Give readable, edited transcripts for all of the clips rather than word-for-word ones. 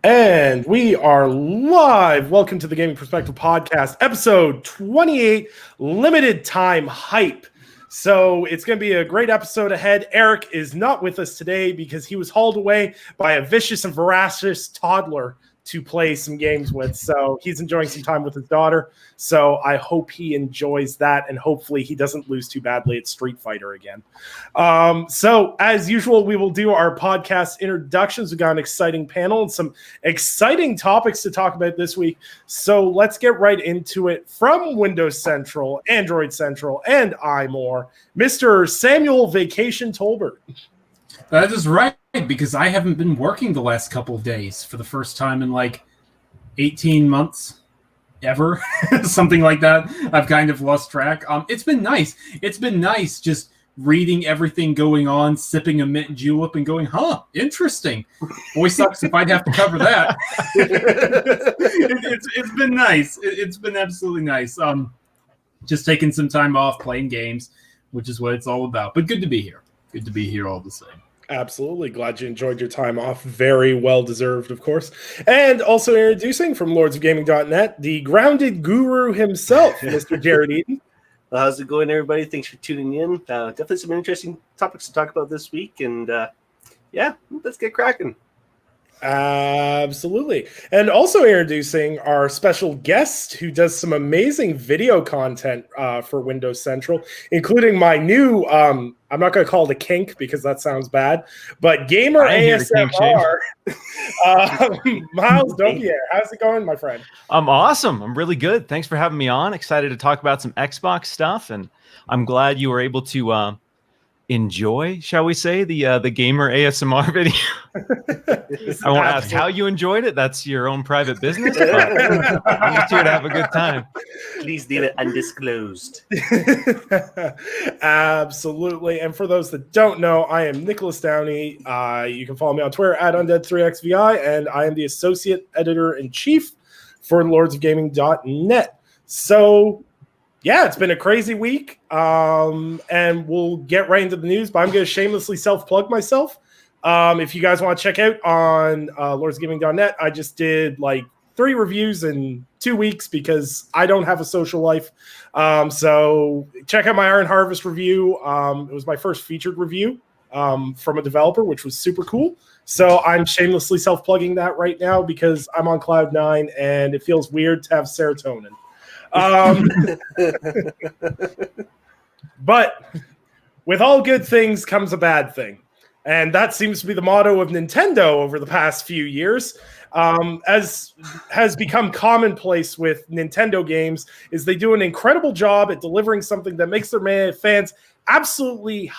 And we are live. Welcome to the Gaming Perspective Podcast, episode 28, Limited Time Hype. So it's going to be a great episode ahead. Eric is not with us today because he was hauled away by a vicious and voracious toddler to play some games with. So he's enjoying some time with his daughter. So I hope he enjoys that, and hopefully he doesn't lose too badly at Street Fighter again. So as usual, we will do our podcast introductions. We've got an exciting panel and some exciting topics to talk about this week. So let's get right into it. From Windows Central, Android Central, and iMore, Mr. Samuel Vacation Tolbert. That is right, because I haven't been working the last couple of days for the first time in like 18 months ever, something like that. I've kind of lost track. It's been nice. It's been nice just reading everything going on, sipping a mint julep and going, interesting. Boy, sucks if I'd have to cover that. It's been nice. It's been absolutely nice. Just taking some time off, playing games, which is what it's all about. But good to be here. Good to be here all the same. Absolutely. Glad you enjoyed your time off. Very well deserved, of course. And also introducing from lordsofgaming.net, the grounded guru himself, Mr. Jared Eaton. How's it going, everybody? Thanks for tuning in. Definitely some interesting topics to talk about this week. And let's get cracking. Absolutely. And also introducing our special guest who does some amazing video content for Windows Central, including my new, I'm not going to call it a kink because that sounds bad, but gamer ASMR, Mile Dompier. How's it going, my friend? I'm awesome. I'm really good. Thanks for having me on. Excited to talk about some Xbox stuff, and I'm glad you were able to enjoy, shall we say, the gamer ASMR video. I won't ask how you enjoyed it. That's your own private business. But I'm just here to have a good time. Please leave it undisclosed. Absolutely. And for those that don't know, I am Nicholas Downey. You can follow me on Twitter at Undead3XVI, and I am the Associate Editor-in-Chief for lordsofgaming.net. So yeah, it's been a crazy week, and we'll get right into the news, but I'm going to shamelessly self-plug myself. If you guys want to check out on lordsgaming.net, I just did like 3 reviews in 2 weeks because I don't have a social life. So check out my Iron Harvest review. It was my first featured review from a developer, which was super cool. So I'm shamelessly self-plugging that right now because I'm on Cloud 9, and it feels weird to have serotonin. But with all good things comes a bad thing. And that seems to be the motto of Nintendo over the past few years. As has become commonplace with Nintendo games, is they do an incredible job at delivering something that makes their fans absolutely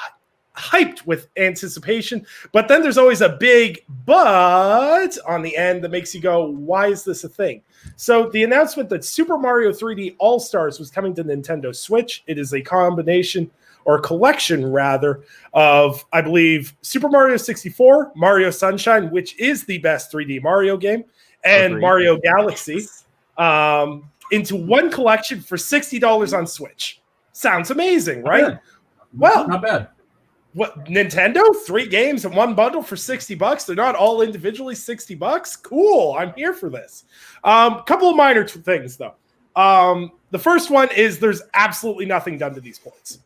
hyped with anticipation. But then there's always a big but on the end that makes you go, why is this a thing? So the announcement that Super Mario 3D All-Stars was coming to Nintendo Switch, it is a combination or collection rather of, I believe, Super Mario 64, Mario Sunshine, which is the best 3D Mario game, and Mario Galaxy into one collection for $60 on Switch. Sounds amazing, right? Yeah. Well, not bad. What, Nintendo? 3 games in one bundle for $60? They're not all individually $60? Cool. I'm here for this. Couple of minor things, though. The first one is there's absolutely nothing done to these ports.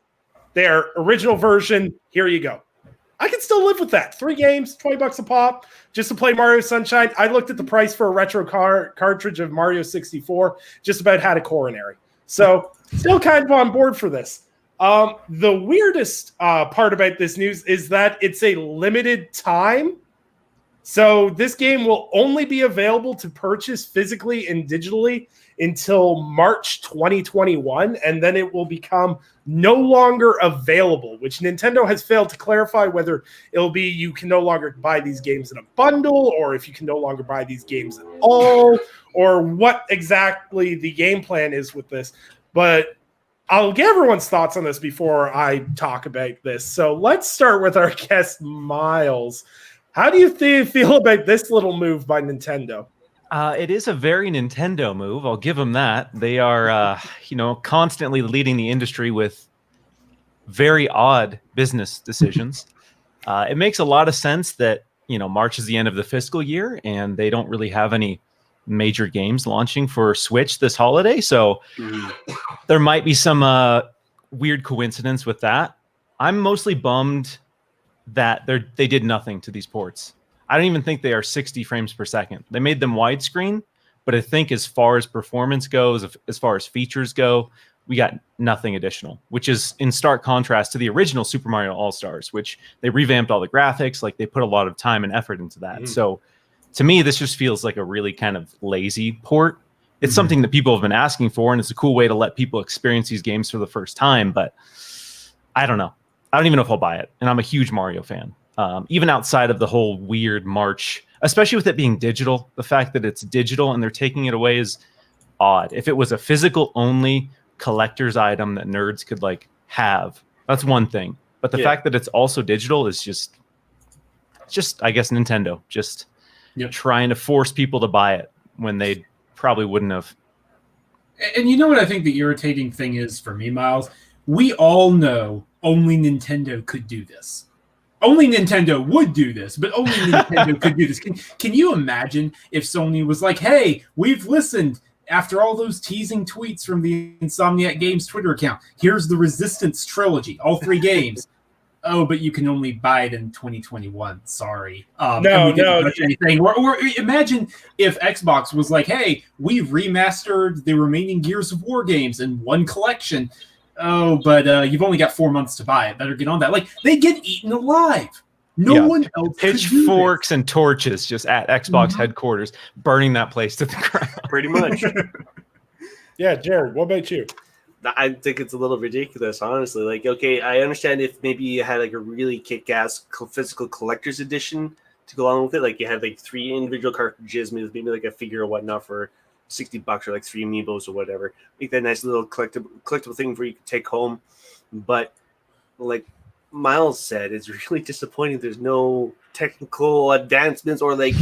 Their original version, here you go. I can still live with that. 3 games, $20 a pop, just to play Mario Sunshine. I looked at the price for a retro cartridge of Mario 64, just about had a coronary. So still kind of on board for this. The weirdest part about this news is that it's a limited time. So this game will only be available to purchase physically and digitally until March 2021, and then it will become no longer available, which Nintendo has failed to clarify whether it'll be you can no longer buy these games in a bundle, or if you can no longer buy these games at all, or what exactly the game plan is with this. But I'll get everyone's thoughts on this before I talk about this. So let's start with our guest, Miles. How do you feel about this little move by Nintendo? It is a very Nintendo move. I'll give them that. They are, constantly leading the industry with very odd business decisions. It makes a lot of sense that, March is the end of the fiscal year, and they don't really have any major games launching for Switch this holiday. So there might be some weird coincidence with that. I'm mostly bummed that they did nothing to these ports. I don't even think they are 60 frames per second. They made them widescreen, but I think as far as performance goes, as far as features go, we got nothing additional, which is in stark contrast to the original Super Mario All-Stars, which they revamped all the graphics. Like, they put a lot of time and effort into that. So to me, this just feels like a really kind of lazy port. It's something that people have been asking for, and it's a cool way to let people experience these games for the first time. But I don't know. I don't even know if I'll buy it. And I'm a huge Mario fan. Even outside of the whole weird March, especially with it being digital, the fact that it's digital and they're taking it away is odd. If it was a physical only collector's item that nerds could like have, that's one thing. But the fact that it's also digital is just I guess Nintendo just trying to force people to buy it when they probably wouldn't have. And you know what I think the irritating thing is for me, Miles? We all know only Nintendo could do this. Only Nintendo would do this, but only Nintendo could do this. Can you imagine if Sony was like, hey, we've listened after all those teasing tweets from the Insomniac Games Twitter account. Here's the Resistance trilogy, all 3 games. Oh, but you can only buy it in 2021. Sorry. No. Anything. Or imagine if Xbox was like, hey, we've remastered the remaining Gears of War games in one collection. Oh, but you've only got 4 months to buy it. Better get on that. Like, they get eaten alive. No one else. Pitchforks and torches just at Xbox headquarters, burning that place to the ground. Pretty much. Yeah, Jared, what about you? I think it's a little ridiculous, honestly. Like, okay, I understand if maybe you had like a really kick-ass physical collector's edition to go along with it. Like, you had like 3 individual cartridges, maybe like a figure or whatnot for $60 or like 3 amiibos or whatever. Make that nice little collectible thing where you can take home. But like Miles said, it's really disappointing. There's no technical advancements or like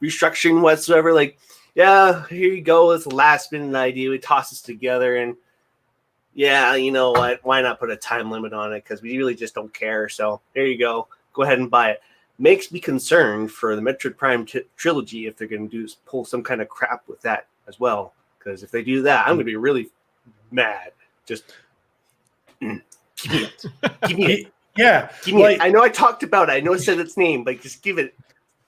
restructuring whatsoever. Like, yeah, here you go. It's a last minute idea. We toss this together and yeah, you know what? Why not put a time limit on it? Because we really just don't care. So there you go. Go ahead and buy it. Makes me concerned for the Metroid Prime trilogy if they're going to pull some kind of crap with that as well. Because if they do that, I'm going to be really mad. Just give me it. Give me it. Yeah. Give me it. I know I talked about it. I know I said its name, but just give it.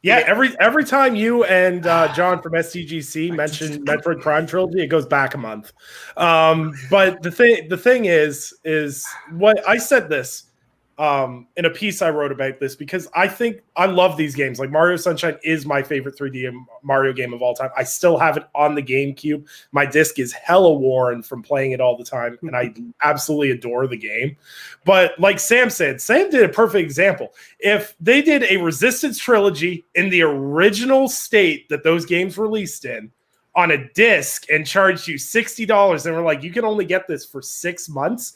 Yeah, every time you and John from STGC mention Metroid Prime trilogy, it goes back a month. But the thing is what I said this in a piece I wrote about this because I think I love these games. Like Mario Sunshine is my favorite 3D Mario game of all time. I still have it on the GameCube. My disc is hella worn from playing it all the time, and I absolutely adore the game. But like Sam said, Sam did a perfect example. If they did a Resistance trilogy in the original state that those games released in on a disc and charged you $60 and were like, you can only get this for 6 months,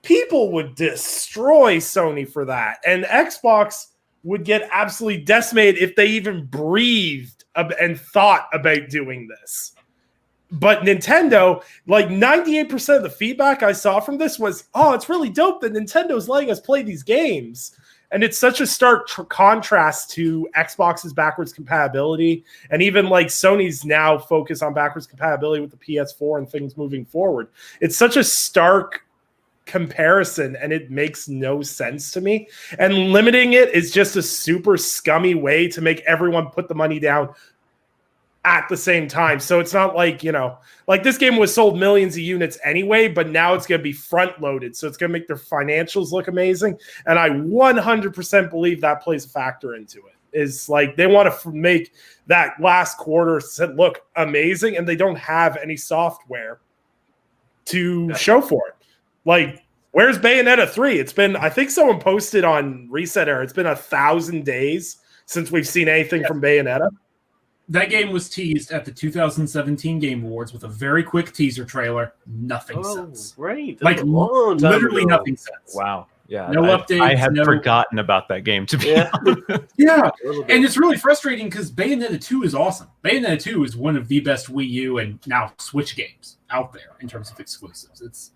people would destroy Sony for that. And Xbox would get absolutely decimated if they even breathed and thought about doing this. But Nintendo, like 98% of the feedback I saw from this was, oh, it's really dope that Nintendo's letting us play these games. And it's such a stark contrast to Xbox's backwards compatibility. And even like Sony's now focus on backwards compatibility with the PS4 and things moving forward. It's such a stark comparison and it makes no sense to me, and limiting it is just a super scummy way to make everyone put the money down at the same time. So it's not like, you know, like this game was sold millions of units anyway, but now it's going to be front loaded, so it's going to make their financials look amazing, and I 100% believe that plays a factor into it. Is like they want to make that last quarter look amazing, and they don't have any software to show for it. Like, where's Bayonetta 3? It's been, I think someone posted on Reset Era, it's been 1,000 days since we've seen anything from Bayonetta. That game was teased at the 2017 Game Awards with a very quick teaser trailer. Nothing since. Right. Like, literally nothing since. Wow. Yeah. No updates. I had forgotten about that game, to be honest. Yeah. And it's really frustrating because Bayonetta 2 is awesome. Bayonetta 2 is one of the best Wii U and now Switch games out there in terms of exclusives.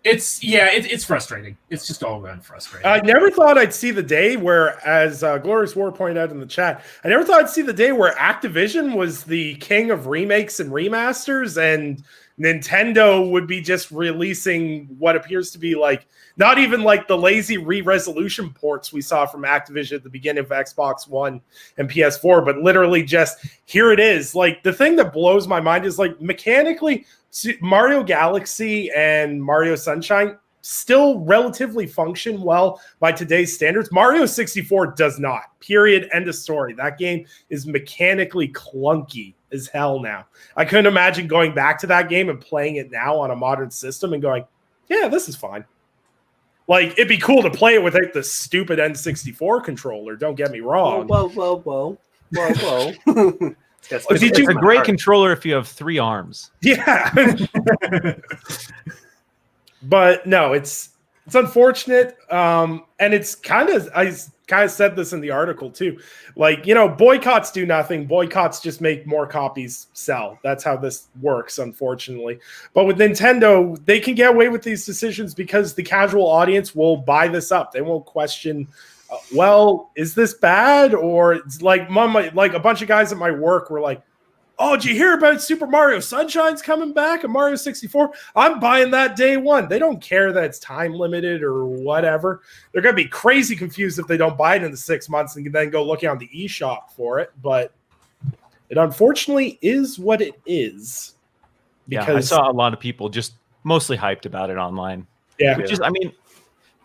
It's frustrating. It's just all around frustrating. I never thought I'd see the day where, as Glorious War pointed out in the chat, I never thought I'd see the day where Activision was the king of remakes and remasters, and Nintendo would be just releasing what appears to be like not even like the lazy re-resolution ports we saw from Activision at the beginning of Xbox One and PS4, but literally just here it is. Like the thing that blows my mind is like mechanically Mario Galaxy and Mario Sunshine still relatively function well by today's standards. Mario 64 does not. Period. End of story. That game is mechanically clunky as hell now. I couldn't imagine going back to that game and playing it now on a modern system and going, yeah, this is fine. Like, it'd be cool to play it without the stupid N64 controller. Don't get me wrong. Whoa. It's a great controller if you have 3 arms. Yeah. But no, it's unfortunate. And it's I kind of said this in the article too. Like, boycotts do nothing. Boycotts just make more copies sell. That's how this works, unfortunately. But with Nintendo, they can get away with these decisions because the casual audience will buy this up. They won't question, well, is this bad? Or it's like a bunch of guys at my work were like, oh, did you hear about Super Mario Sunshine's coming back and Mario 64? I'm buying that day one. They don't care that it's time limited or whatever. They're going to be crazy confused if they don't buy it in the 6 months and can then go looking on the eShop for it. But it unfortunately is what it is. Because I saw a lot of people just mostly hyped about it online. Yeah. Which is, I mean,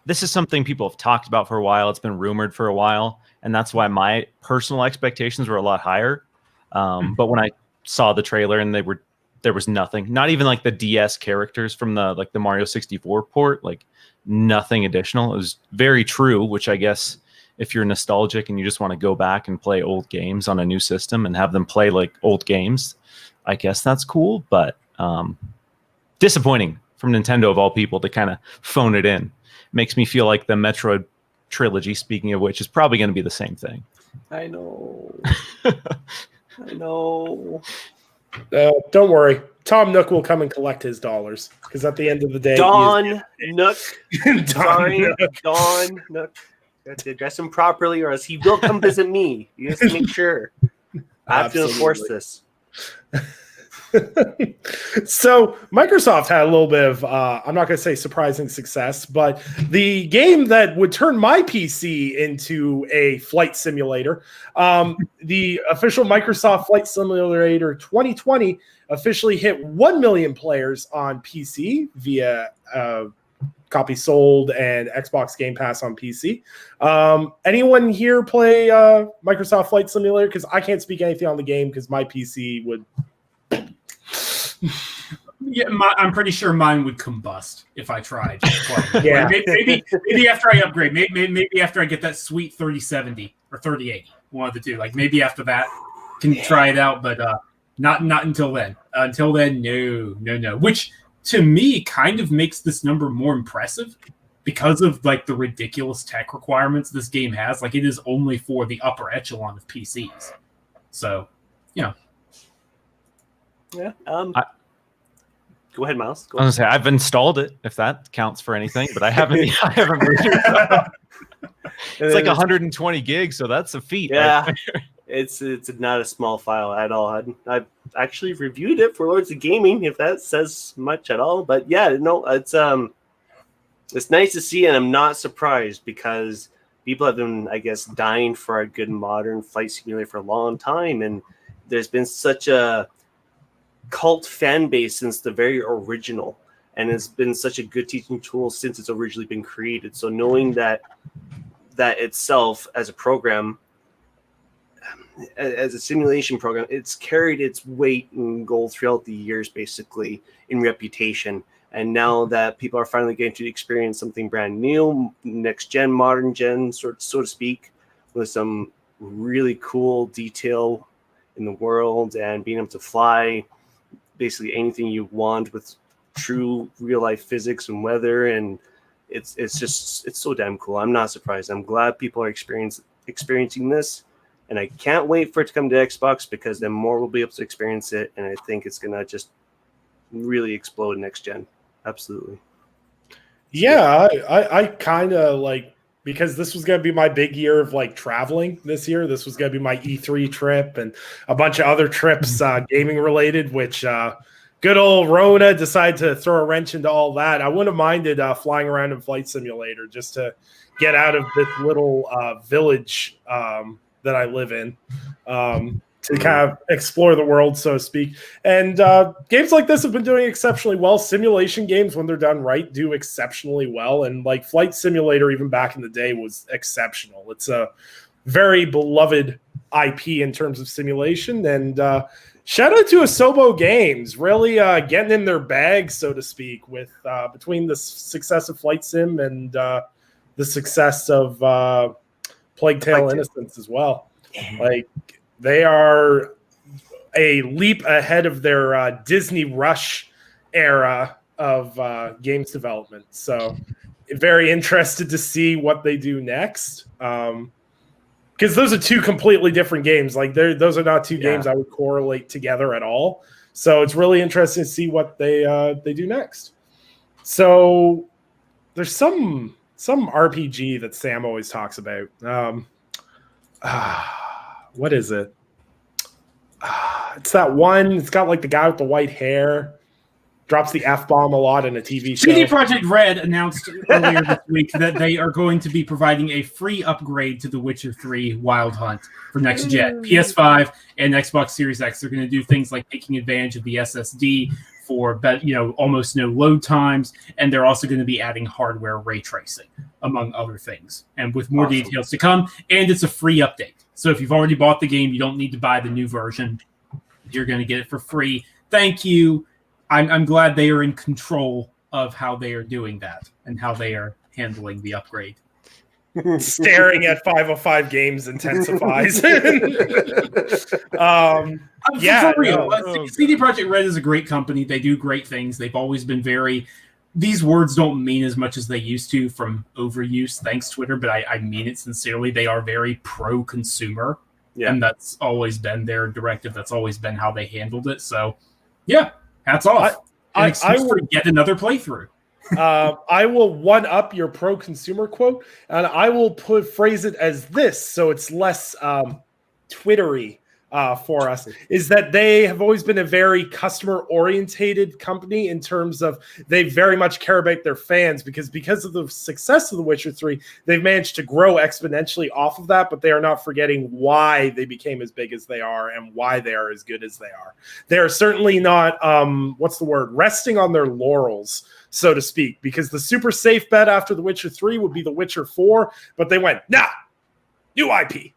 this is something people have talked about for a while. It's been rumored for a while. And that's why my personal expectations were a lot higher. But when I saw the trailer and there was nothing, not even like the DS characters from the Mario 64 port, like nothing additional. It was very true, which I guess if you're nostalgic and you just want to go back and play old games on a new system and have them play like old games, I guess that's cool. But disappointing from Nintendo of all people to kind of phone it in. Makes me feel like the Metroid trilogy, speaking of which, is probably going to be the same thing. I know. I know. Don't worry. Tom Nook will come and collect his dollars because at the end of the day, Don Nook. Don Nook. You have to address him properly, or else he will come visit me. You have to make sure. I have to enforce this. So Microsoft had a little bit of, I'm not going to say surprising success, but the game that would turn my PC into a flight simulator, the official Microsoft Flight Simulator 2020 officially hit 1 million players on PC via copy sold and Xbox Game Pass on PC. Anyone here play Microsoft Flight Simulator? Because I can't speak anything on the game because my PC would... Yeah, I'm pretty sure mine would combust if I tried. Yeah. Maybe after I upgrade. Maybe after I get that sweet 3070 or 3080. One of the two. Like maybe after that, can try it out. But not until then. Until then, no. Which to me kind of makes this number more impressive because of like the ridiculous tech requirements this game has. Like it is only for the upper echelon of PCs. So, Yeah. Go ahead, Miles. I was gonna say I've installed it, if that counts for anything, but I haven't. Moved it. It's like 120 gigs, so that's a feat. Yeah, right? it's not a small file at all. I've actually reviewed it for Lords of Gaming, if that says much at all. But yeah, no, it's nice to see, and I'm not surprised because people have been, I guess, dying for a good modern flight simulator for a long time, and there's been such a cult fan base since the very original, and it's been such a good teaching tool since it's originally been created. So knowing that itself as a program, as a simulation program, it's carried its weight in gold throughout the years, basically in reputation. And now that people are finally getting to experience something brand new, next gen, modern gen, so to speak, with some really cool detail in the world and being able to fly basically anything you want with true real life physics and weather, and it's so damn cool. I'm not surprised. I'm glad people are experiencing this, and I can't wait for it to come to Xbox because then more will be able to experience it, and I think it's gonna just really explode next gen. Absolutely. Yeah, I kind of like, because this was going to be my big year of like traveling this year. This was going to be my E3 trip and a bunch of other trips, gaming related, which good old Rona decided to throw a wrench into all that. I wouldn't have minded flying around in Flight Simulator just to get out of this little village that I live in. To kind of explore the world, so to speak. And games like this have been doing exceptionally well. Simulation games, when they're done right, do exceptionally well. And like Flight Simulator, even back in the day, was exceptional. It's a very beloved IP in terms of simulation. And shout out to Asobo Games, really getting in their bag, so to speak, with between the success of Flight Sim and the success of Plague Tale Innocence as well. Like, they are a leap ahead of their Disney Rush era of games development. So very interested to see what they do next. Because those are two completely different games. Like, those are not two games I would correlate together at all. So it's really interesting to see what they do next. So there's some RPG that Sam always talks about. What is it? It's that one. It's got like the guy with the white hair. Drops the F-bomb a lot in a TV show. CD Projekt Red announced earlier this week that they are going to be providing a free upgrade to The Witcher 3 Wild Hunt for next gen. PS5 and Xbox Series X. They're going to do things like taking advantage of the SSD for almost no load times, and they're also going to be adding hardware ray tracing, among other things. And with more details to come, and it's a free update. So if you've already bought the game, you don't need to buy the new version. You're going to get it for free. Thank you. I'm glad they are in control of how they are doing that and how they are handling the upgrade. Staring at 505 games intensifies. For real. CD Projekt Red is a great company. They do great things. They've always been very... These words don't mean as much as they used to from overuse, thanks Twitter, but I mean it sincerely. They are very pro-consumer, and that's always been their directive. That's always been how they handled it. So, yeah, hats off. I will get another playthrough. I will one-up your pro-consumer quote, and I will phrase it as this, so it's less Twittery for us, is that they have always been a very customer-orientated company in terms of they very much care about their fans because of the success of The Witcher 3, they've managed to grow exponentially off of that, but they are not forgetting why they became as big as they are and why they are as good as they are. They are certainly not, resting on their laurels, so to speak, because the super safe bet after The Witcher 3 would be The Witcher 4, but they went, nah, new IP,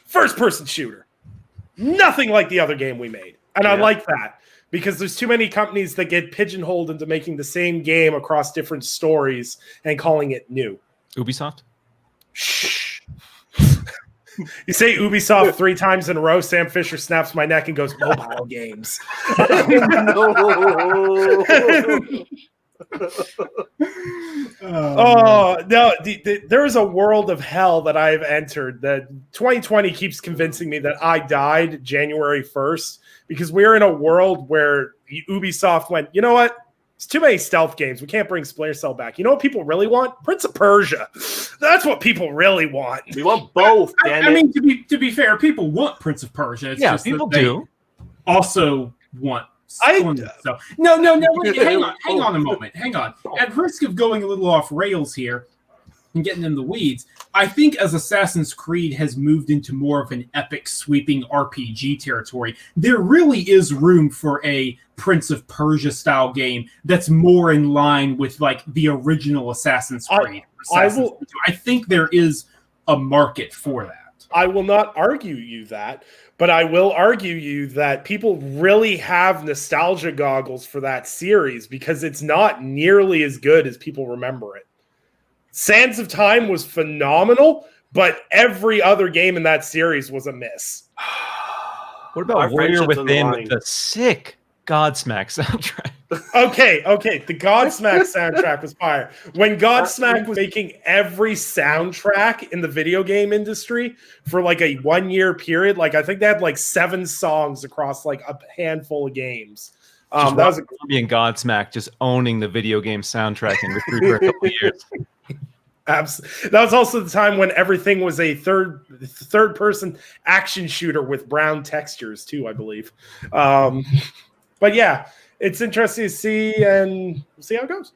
first-person shooter. Nothing like the other game we made. And I like that because there's too many companies that get pigeonholed into making the same game across different stories and calling it new. Ubisoft? Shh. You say Ubisoft 3 times in a row, Sam Fisher snaps my neck and goes, mobile games. There is a world of hell that I've entered that 2020 keeps convincing me that I died January 1st because we're in a world where Ubisoft went, you know what? It's too many stealth games. We can't bring Splinter Cell back. You know what people really want? Prince of Persia. That's what people really want. We want both. I mean, to be fair, people want Prince of Persia. It's just people do. Also want. No. Wait, hang on a moment. Hang on. At risk of going a little off rails here and getting in the weeds, I think as Assassin's Creed has moved into more of an epic, sweeping RPG territory, there really is room for a Prince of Persia style game that's more in line with like the original Assassin's Creed. I think there is a market for that. I will not argue you that. But I will argue you that people really have nostalgia goggles for that series because it's not nearly as good as people remember it. Sands of Time was phenomenal, but every other game in that series was a miss. What about Warrior Within with the sick Godsmack soundtrack? Okay. The Godsmack soundtrack was fire. When Godsmack was making every soundtrack in the video game industry for like a 1 year period, like I think they had like 7 songs across like a handful of games. That was a Colombian Godsmack just owning the video game soundtrack industry for a couple of years. That was also the time when everything was a third person action shooter with brown textures too, I believe. But yeah, it's interesting to see, and we'll see how it goes.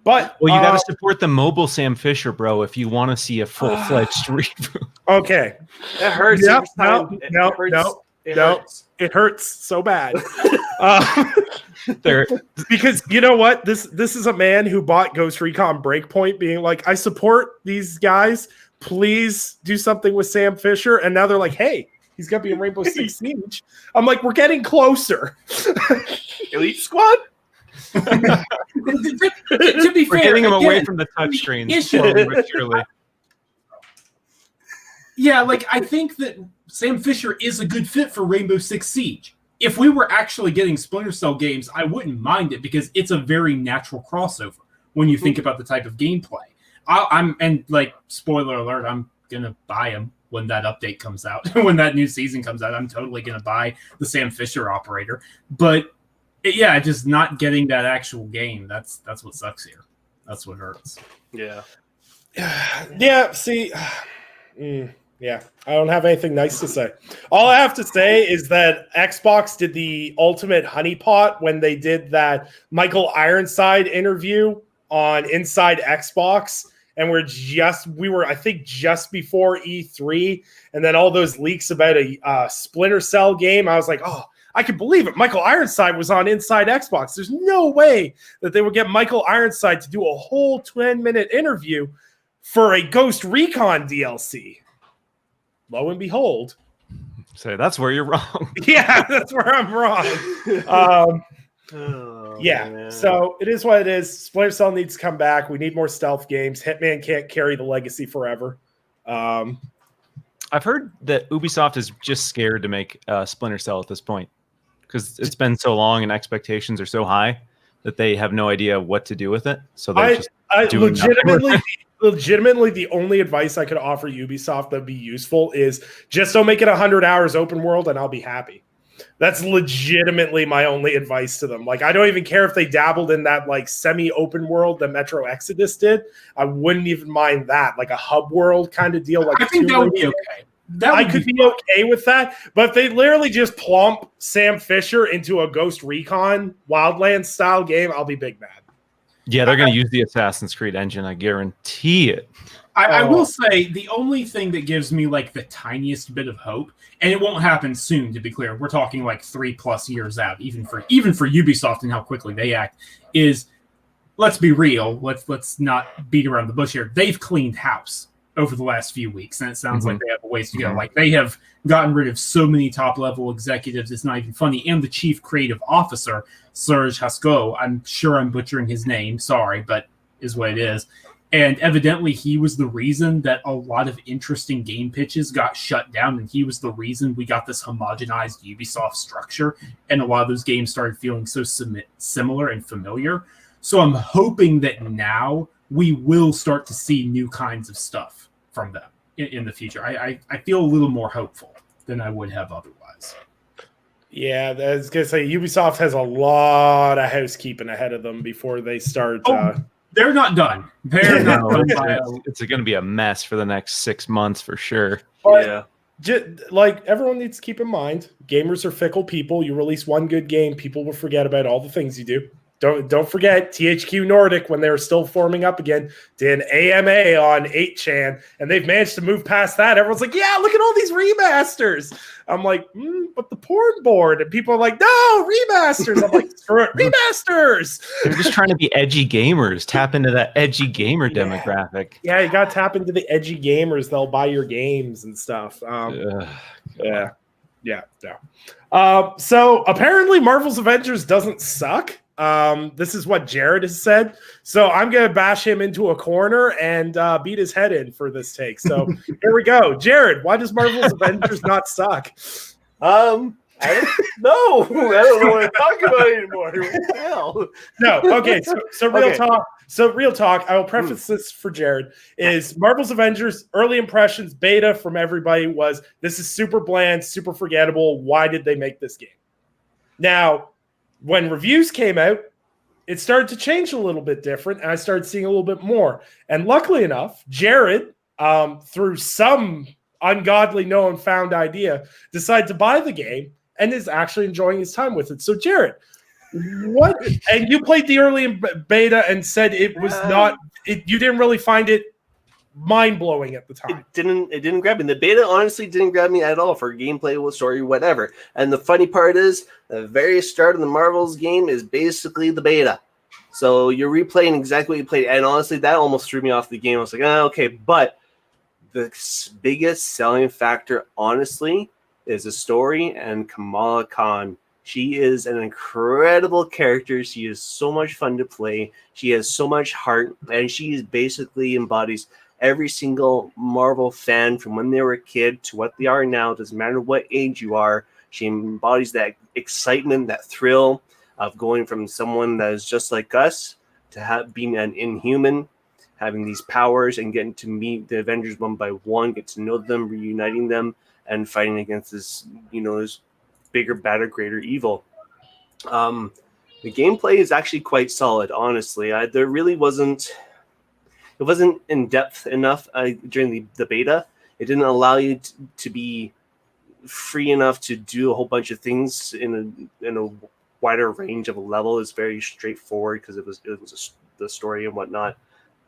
But well, you got to support the mobile Sam Fisher, bro, if you want to see a full-fledged reboot. Okay, it hurts. Yep, No, it hurts so bad. Because you know what? This is a man who bought Ghost Recon Breakpoint, being like, I support these guys. Please do something with Sam Fisher. And now they're like, hey, he's gonna be in Rainbow Six Siege. I'm like, we're getting closer. Elite Squad. To be fair, we're getting him away from the touchscreen slowly but surely. Yeah, like I think that Sam Fisher is a good fit for Rainbow Six Siege. If we were actually getting Splinter Cell games, I wouldn't mind it because it's a very natural crossover when you think about the type of gameplay. And like, spoiler alert, I'm gonna buy him when that update comes out. When that new season comes out, I'm totally gonna buy the Sam Fisher operator. But yeah, just not getting that actual game. That's what sucks here. That's what hurts. Yeah. Yeah. See. Yeah, I don't have anything nice to say. All I have to say is that Xbox did the ultimate honeypot when they did that Michael Ironside interview on Inside Xbox, and we were I think just before E3, and then all those leaks about a Splinter Cell game. I was like, oh, I can believe it. Michael Ironside was on Inside Xbox. There's no way that they would get Michael Ironside to do a whole 10-minute interview for a Ghost Recon DLC. Lo and behold. So that's where you're wrong. Yeah, that's where I'm wrong. Yeah, man. So it is what it is. Splinter Cell needs to come back. We need more stealth games. Hitman can't carry the legacy forever. I've heard that Ubisoft is just scared to make Splinter Cell at this point because it's been so long and expectations are so high that they have no idea what to do with it. So they're just doing legitimately, the only advice I could offer Ubisoft that'd be useful is just don't make it 100 hours open world and I'll be happy. That's legitimately my only advice to them. Like, I don't even care if they dabbled in that like semi-open world that Metro Exodus did. I wouldn't even mind that, like a hub world kind of deal. Like, I think that would be okay. I could be okay with that, but if they literally just plump Sam Fisher into a Ghost Recon Wildlands style game, I'll be big mad. Yeah, they're going to use the Assassin's Creed engine. I guarantee it. I will say the only thing that gives me like the tiniest bit of hope, and it won't happen soon, to be clear. We're talking like 3+ years out, even for Ubisoft and how quickly they act. Is let's be real. Let's not beat around the bush here. They've cleaned house over the last few weeks, and it sounds like they have a ways to go. Like, they have gotten rid of so many top-level executives, it's not even funny. And the chief creative officer, Serge Hasco, I'm sure I'm butchering his name, sorry, but is what it is. And evidently he was the reason that a lot of interesting game pitches got shut down, and he was the reason we got this homogenized Ubisoft structure, and a lot of those games started feeling so similar and familiar. So I'm hoping that now we will start to see new kinds of stuff from them in the future. I feel a little more hopeful than I would have otherwise. Yeah, I was going to say, Ubisoft has a lot of housekeeping ahead of them before they start. They're not done. They're not done. It's going to be a mess for the next 6 months for sure. But, like, everyone needs to keep in mind, gamers are fickle people. You release one good game, people will forget about all the things you do. Don't forget THQ Nordic, when they were still forming up again, did an AMA on 8chan, and they've managed to move past that. Everyone's like, yeah, look at all these remasters. I'm like, but the porn board. And people are like, no, remasters. I'm like, screw it, remasters. They're just trying to be edgy gamers, tap into that edgy gamer demographic. Yeah, you got to tap into the edgy gamers. They'll buy your games and stuff. Yeah. So apparently Marvel's Avengers doesn't suck. This is what Jared has said. So I'm going to bash him into a corner and beat his head in for this take. So here we go. Jared, why does Marvel's Avengers not suck? I don't know. I don't know what to talk about anymore. What the hell? No. Okay. So real talk. So real talk. I will preface this for Jared. Is Marvel's Avengers early impressions beta from everybody was, this is super bland, super forgettable. Why did they make this game? Now, when reviews came out, it started to change a little bit different, and I started seeing a little bit more. And luckily enough, Jared, through some ungodly known found idea, decided to buy the game and is actually enjoying his time with it. So Jared, what? And you played the early beta and said it was not. You didn't really find it mind-blowing at the time. It didn't grab me. The beta honestly didn't grab me at all for gameplay, story, whatever. And the funny part is, the very start of the Marvel's game is basically the beta. So you're replaying exactly what you played. And honestly, that almost threw me off the game. I was like, oh, okay. But the biggest selling factor, honestly, is the story and Kamala Khan. She is an incredible character. She is so much fun to play. She has so much heart, and she basically embodies every single Marvel fan from when they were a kid to what they are now. Doesn't matter what age you are. She embodies that excitement, that thrill of going from someone that is just like us to being an inhuman, having these powers, and getting to meet the Avengers one by one, get to know them, reuniting them, and fighting against this, this bigger, badder, greater evil. The gameplay is actually quite solid, honestly. There really wasn't in depth enough during the beta. It didn't allow you to be free enough to do a whole bunch of things in a wider range of a level. It's very straightforward because it was the story and whatnot.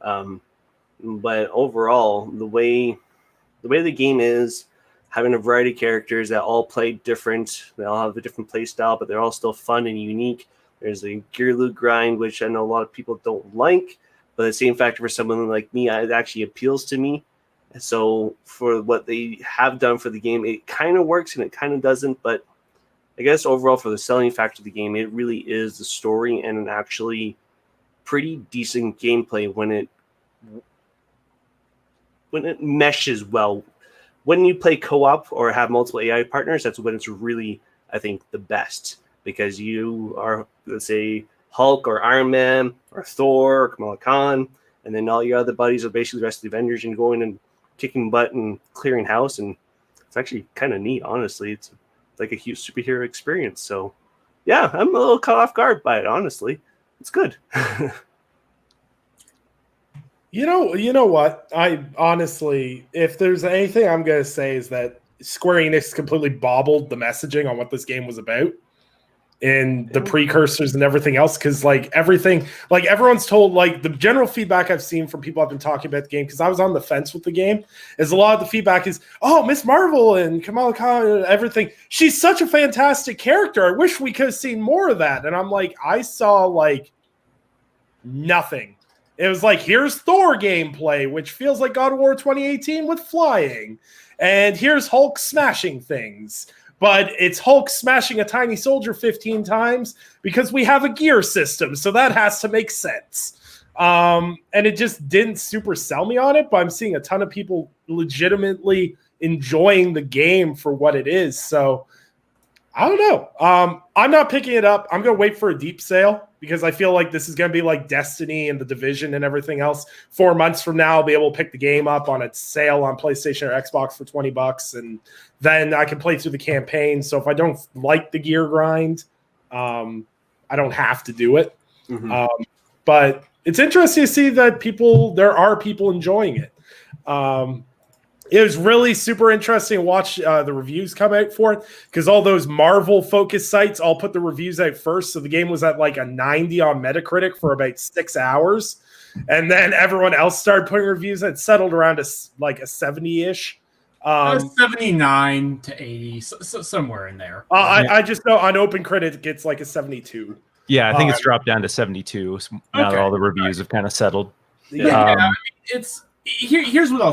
But overall, the way the game is, having a variety of characters that all play different, they all have a different play style, but they're all still fun and unique. There's a gear loot grind, which I know a lot of people don't like, but the same factor for someone like me, it actually appeals to me. So for what they have done for the game, it kind of works and it kind of doesn't. But I guess overall, for the selling factor of the game, it really is the story and an actually pretty decent gameplay when it meshes well. When you play co-op or have multiple AI partners, that's when it's really, I think, the best, because you are, let's say, Hulk or Iron Man or Thor or Kamala Khan, and then all your other buddies are basically the rest of the Avengers, and going and kicking butt and clearing house, and it's actually kind of neat, honestly. It's like a huge superhero experience. So, yeah, I'm a little caught off guard by it, honestly. It's good. You know what? I honestly, if there's anything I'm going to say, is that Square Enix completely bobbled the messaging on what this game was about and the precursors and everything else. Because everyone's told, like, the general feedback I've seen from people I've been talking about the game, because I was on the fence with the game, is a lot of the feedback is, oh, Miss Marvel and Kamala Khan and everything. She's such a fantastic character. I wish we could have seen more of that. And I'm like, I saw like nothing. It was like, here's Thor gameplay, which feels like God of War 2018 with flying. And here's Hulk smashing things. But it's Hulk smashing a tiny soldier 15 times because we have a gear system. So that has to make sense. And it just didn't super sell me on it. But I'm seeing a ton of people legitimately enjoying the game for what it is. So I don't know. I'm not picking it up. I'm going to wait for a deep sale, because I feel like this is going to be like Destiny and The Division and everything else. 4 months from now, I'll be able to pick the game up on its sale on PlayStation or Xbox for $20, and then I can play through the campaign. So if I don't like the gear grind, I don't have to do it. Mm-hmm. But it's interesting to see that there are people enjoying it. It was really super interesting to watch the reviews come out for it, because all those Marvel-focused sites all put the reviews out first. So the game was at like a 90 on Metacritic for about 6 hours. And then everyone else started putting reviews that settled around a 70-ish. 79 to 80, so somewhere in there. I just know on OpenCritic it's like a 72. Yeah, I think it's dropped down to 72 now that all the reviews have kind of settled. Yeah, Here's what I'll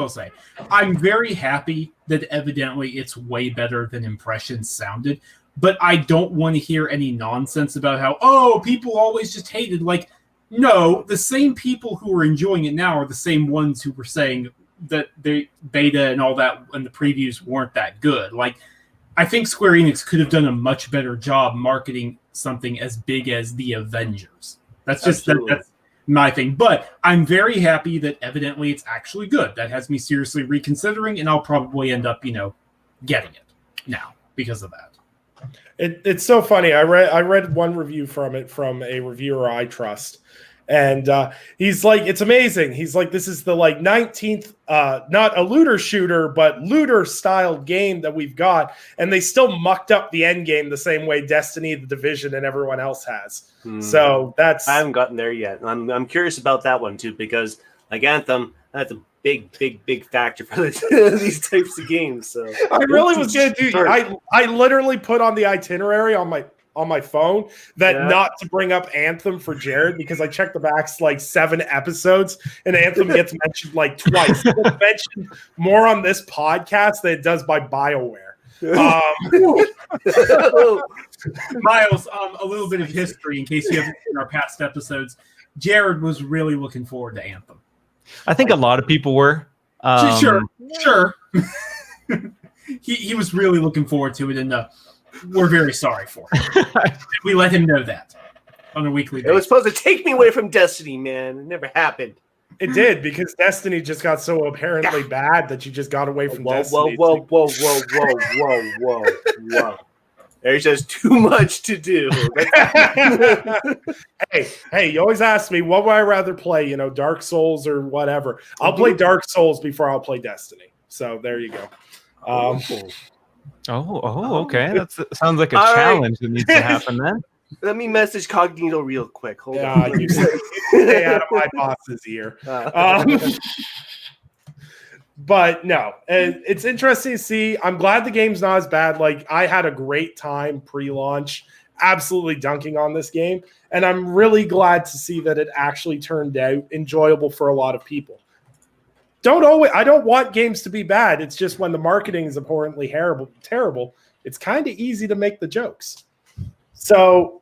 say. I'm very happy that evidently it's way better than impressions sounded, but I don't want to hear any nonsense about how, people always just hated. Like, no, the same people who are enjoying it now are the same ones who were saying that the beta and all that and the previews weren't that good. Like, I think Square Enix could have done a much better job marketing something as big as the Avengers. That's just that's my thing. But I'm very happy that evidently it's actually good. That has me seriously reconsidering, and I'll probably end up, getting it now because of that. It's so funny. I read one review from it from a reviewer I trust, and he's like, it's amazing. He's like, this is the like 19th, not a looter shooter, but looter styled game that we've got, and they still mucked up the end game the same way Destiny, the Division, and everyone else has. So that's I haven't gotten there yet. I'm curious about that one too, because like Anthem, that's a big factor for these types of games. So I really was gonna do. I literally put on the itinerary on my phone that not to bring up Anthem for Jared, because I checked the backs like 7 episodes and Anthem gets mentioned like twice. It gets mentioned more on this podcast than it does by BioWare. Miles, a little bit of history in case you haven't seen our past episodes. Jared was really looking forward to Anthem. I think a lot of people were. Sure. he was really looking forward to it, and we're very sorry for it. We let him know that on a weekly basis. It was supposed to take me away from Destiny, man. It never happened. It did, because Destiny just got so apparently bad that you just got away from Destiny. Whoa. There's just too much to do. Hey, you always ask me, what would I rather play, Dark Souls or whatever. I'll play Dark Souls before I'll play Destiny. So there you go. Okay. That sounds like a challenge that needs to happen then. Let me message Cognito real quick. Hold on. You stay out of my boss's ear. But no, and it's interesting to see. I'm glad the game's not as bad. Like, I had a great time pre-launch, absolutely dunking on this game, and I'm really glad to see that it actually turned out enjoyable for a lot of people. I don't want games to be bad. It's just when the marketing is abhorrently terrible, it's kind of easy to make the jokes. So,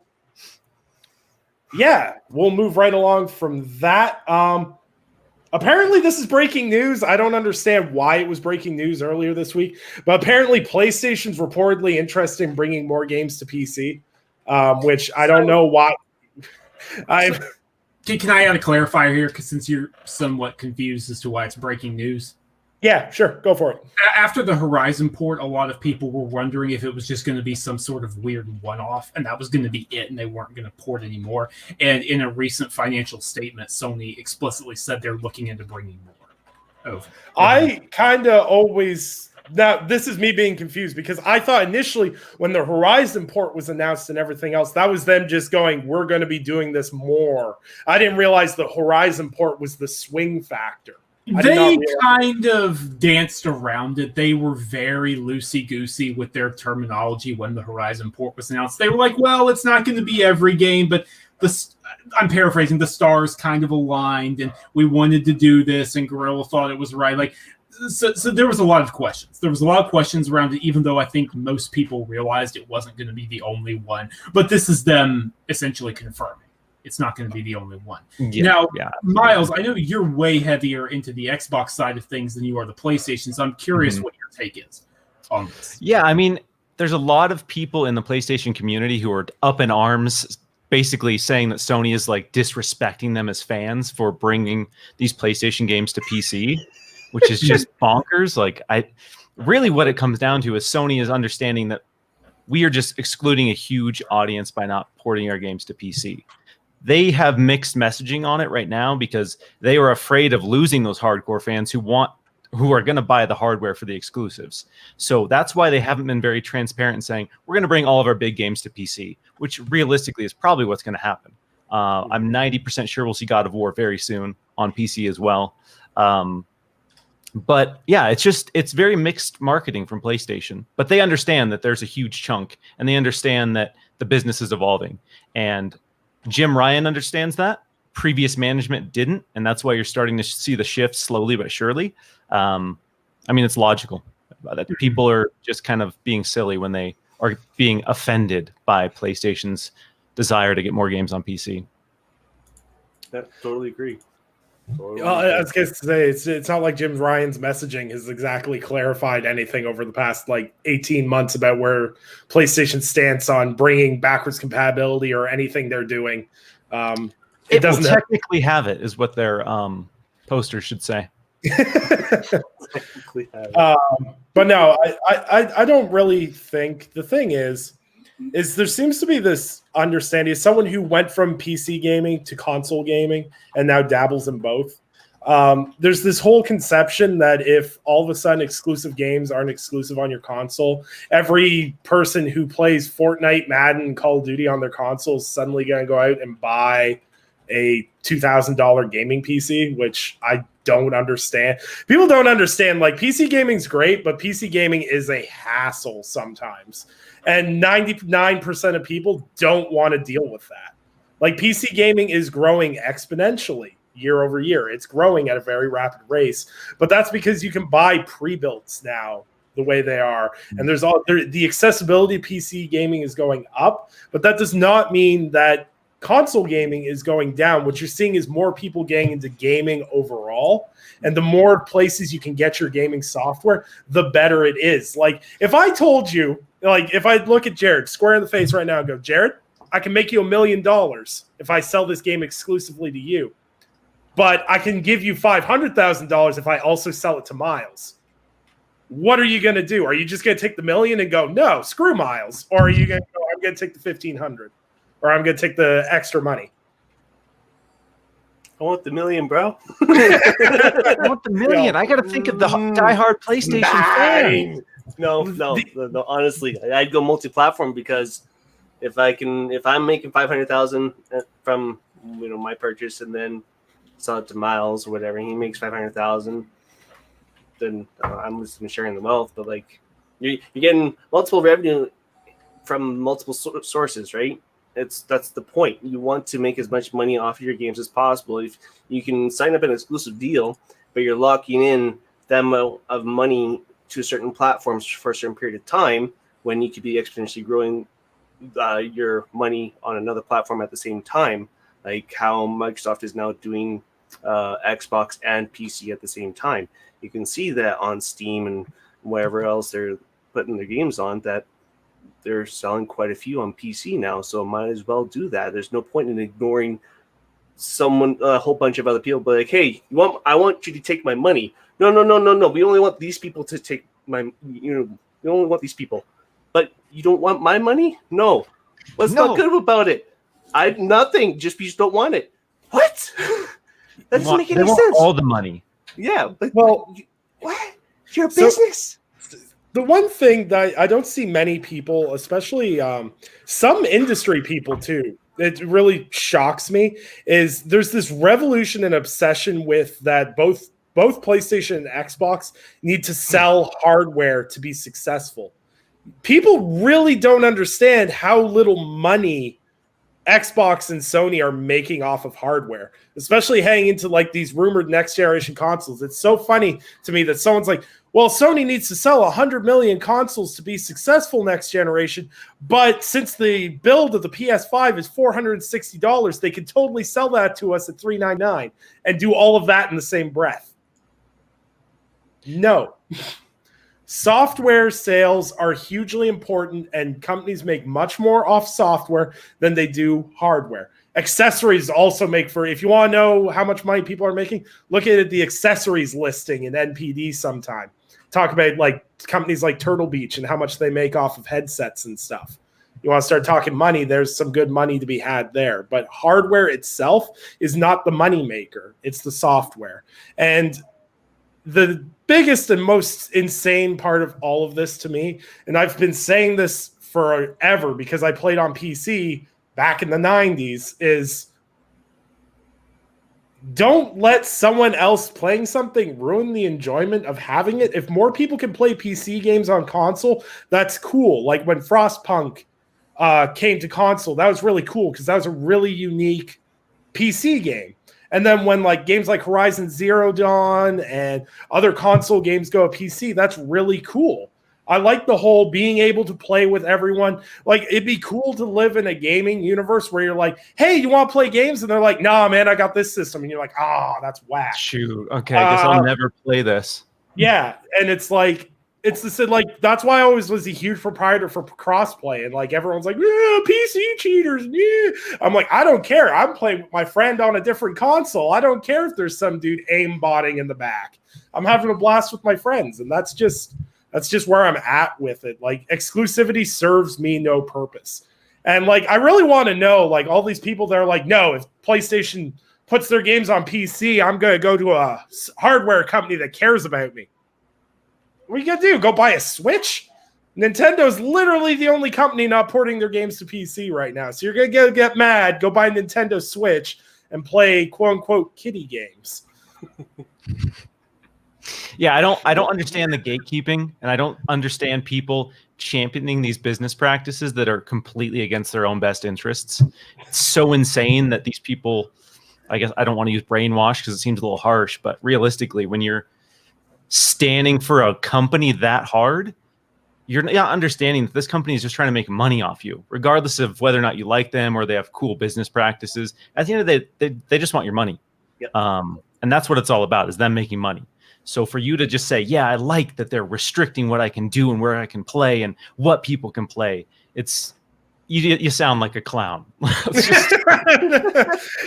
yeah, we'll move right along from that. Apparently, this is breaking news. I don't understand why it was breaking news earlier this week, but apparently PlayStation's reportedly interested in bringing more games to PC, which I don't know why. Can I add a clarifier here? Because since you're somewhat confused as to why it's breaking news. Yeah, sure. Go for it. After the Horizon port, a lot of people were wondering if it was just going to be some sort of weird one-off, and that was going to be it, and they weren't going to port anymore. And in a recent financial statement, Sony explicitly said they're looking into bringing more over. I kind of always... Now, this is me being confused, because I thought initially when the Horizon port was announced and everything else, that was them just going, we're going to be doing this more. I didn't realize the Horizon port was the swing factor. They kind of danced around it. They were very loosey-goosey with their terminology when the Horizon port was announced. They were like, well, it's not going to be every game, but I'm paraphrasing, the stars kind of aligned, and we wanted to do this, and Guerrilla thought it was right. Like, so there was a lot of questions. There was a lot of questions around it, even though I think most people realized it wasn't going to be the only one. But this is them essentially confirming it's not going to be the only one. Miles, I know you're way heavier into the Xbox side of things than you are the PlayStation, so I'm curious what your take is on this. Yeah, I mean, there's a lot of people in the PlayStation community who are up in arms, basically saying that Sony is like disrespecting them as fans for bringing these PlayStation games to PC, which is just bonkers. Like, really what it comes down to is Sony is understanding that we are just excluding a huge audience by not porting our games to PC. They have mixed messaging on it right now because they are afraid of losing those hardcore fans who are going to buy the hardware for the exclusives. So that's why they haven't been very transparent in saying, we're going to bring all of our big games to PC, which realistically is probably what's going to happen. I'm 90% sure we'll see God of War very soon on PC as well. But yeah, it's very mixed marketing from PlayStation, but they understand that there's a huge chunk, and they understand that the business is evolving, and Jim Ryan understands that. Previous management didn't, and that's why you're starting to see the shift slowly but surely. I mean, it's logical that people are just kind of being silly when they are being offended by PlayStation's desire to get more games on PC. Yeah, totally agree. I was going to say, it's not like Jim Ryan's messaging has exactly clarified anything over the past 18 months about where PlayStation's stance on bringing backwards compatibility or anything they're doing. It doesn't technically have it, is what their poster should say. But no, I don't really think. The thing is, is there seems to be this understanding as someone who went from PC gaming to console gaming and now dabbles in both. There's this whole conception that if all of a sudden exclusive games aren't exclusive on your console, every person who plays Fortnite, Madden, Call of Duty on their console is suddenly going to go out and buy a $2,000 gaming PC, which I don't understand. People don't understand, like, PC gaming's great, but PC gaming is a hassle sometimes. And 99% of people don't want to deal with that. Like, PC gaming is growing exponentially year over year. It's growing at a very rapid race, but that's because you can buy pre-builts now the way they are. And there's the accessibility of PC gaming is going up, but that does not mean that console gaming is going down. What you're seeing is more people getting into gaming overall. And the more places you can get your gaming software, the better it is. Like, if I told you, like, if I look at Jared square in the face right now and go, Jared, I can make you $1 million if I sell this game exclusively to you, but I can give you $500,000 if I also sell it to Miles. What are you going to do? Are you just going to take the $1 million and go, no, screw Miles? Or are you going to go, I'm going to take the 1,500? Or I'm going to take the extra money? I want the $1 million, bro. I want the $1 million. I got to think of the diehard PlayStation fan. No. Honestly, I'd go multi-platform, because if I'm making 500,000 from my purchase and then sell it to Miles or whatever, he makes 500,000. Then I'm just sharing the wealth. But like, you're getting multiple revenue from multiple sources, right? That's the point. You want to make as much money off of your games as possible. If you can sign up an exclusive deal, but you're locking in that amount of money to certain platforms for a certain period of time, when you could be exponentially growing your money on another platform at the same time, like how Microsoft is now doing Xbox and PC at the same time. You can see that on Steam and wherever else they're putting their games on, that they're selling quite a few on PC now, so might as well do that. There's no point in ignoring a whole bunch of other people, but like, hey, I want you to take my money. No. We only want these people to take we only want these people. But you don't want my money? No. What's not good about it? Nothing. Just you just don't want it. What? That doesn't make any sense. All the money. Yeah, but well, what? Your business. The one thing that I don't see many people, especially some industry people too, it really shocks me, is there's this revolution and obsession with that both PlayStation and Xbox need to sell hardware to be successful. People really don't understand how little money Xbox and Sony are making off of hardware, especially heading into like these rumored next generation consoles. It's so funny to me that someone's like, well, Sony needs to sell 100 million consoles to be successful next generation, but since the build of the PS5 is $460, they can totally sell that to us at $399 and do all of that in the same breath. No. Software sales are hugely important, and companies make much more off software than they do hardware. Accessories also make for, if you want to know how much money people are making, look at the accessories listing in NPD sometime. Talk about like companies like Turtle Beach and how much they make off of headsets and stuff. You want to start talking money, there's some good money to be had there. But hardware itself is not the money maker. It's the software. And the biggest and most insane part of all of this to me, and I've been saying this forever because I played on PC back in the 90s, is don't let someone else playing something ruin the enjoyment of having it. If more people can play PC games on console, that's cool. Like when Frostpunk came to console, that was really cool because that was a really unique PC game. And then when like games like Horizon Zero Dawn and other console games go to PC, that's really cool. I like the whole being able to play with everyone. Like, it'd be cool to live in a gaming universe where you're like, hey, you want to play games? And they're like, nah, man, I got this system. And you're like, that's whack. Shoot. Okay, I guess I'll never play this. Yeah, and it's like, that's why I always was a huge proprietor for crossplay. And like everyone's like, yeah, PC cheaters. Yeah. I'm like, I don't care. I'm playing with my friend on a different console. I don't care if there's some dude aimbotting in the back. I'm having a blast with my friends, and that's That's just where I'm at with it. Like, exclusivity serves me no purpose. And like, I really want to know, like, all these people that are like, no, if PlayStation puts their games on PC, I'm going to go to a hardware company that cares about me. What are you going to do? Go buy a Switch? Nintendo's literally the only company not porting their games to PC right now. So you're going to get mad, go buy a Nintendo Switch and play quote-unquote kiddie games. Yeah, I don't understand the gatekeeping, and I don't understand people championing these business practices that are completely against their own best interests. It's so insane that these people, I guess I don't want to use brainwash because it seems a little harsh, but realistically, when you're standing for a company that hard, you're not understanding that this company is just trying to make money off you, regardless of whether or not you like them or they have cool business practices. At the end of the day, they just want your money. Yep. And that's what it's all about, is them making money. So for you to just say, yeah, I like that they're restricting what I can do and where I can play and what people can play, it's you sound like a clown.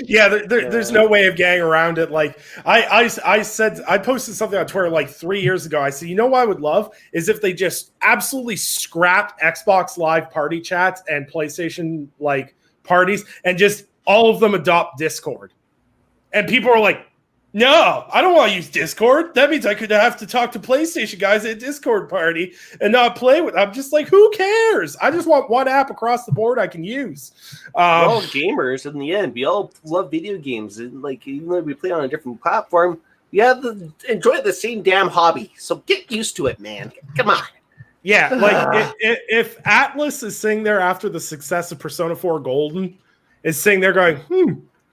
Yeah, there's no way of getting around it. Like I said, I posted something on Twitter like 3 years ago. I said, you know what I would love is if they just absolutely scrapped Xbox Live party chats and PlayStation like parties and just all of them adopt Discord. And people are like, no, I don't want to use Discord. That means I could have to talk to PlayStation guys at a Discord party and not play with. I'm just like, who cares? I just want one app across the board I can use. We're all gamers in the end. We all love video games. And like, even though we play on a different platform, we have to enjoy the same damn hobby. So get used to it, man. Come on. Yeah, like if Atlas is sitting there after the success of Persona 4 Golden, is sitting there going,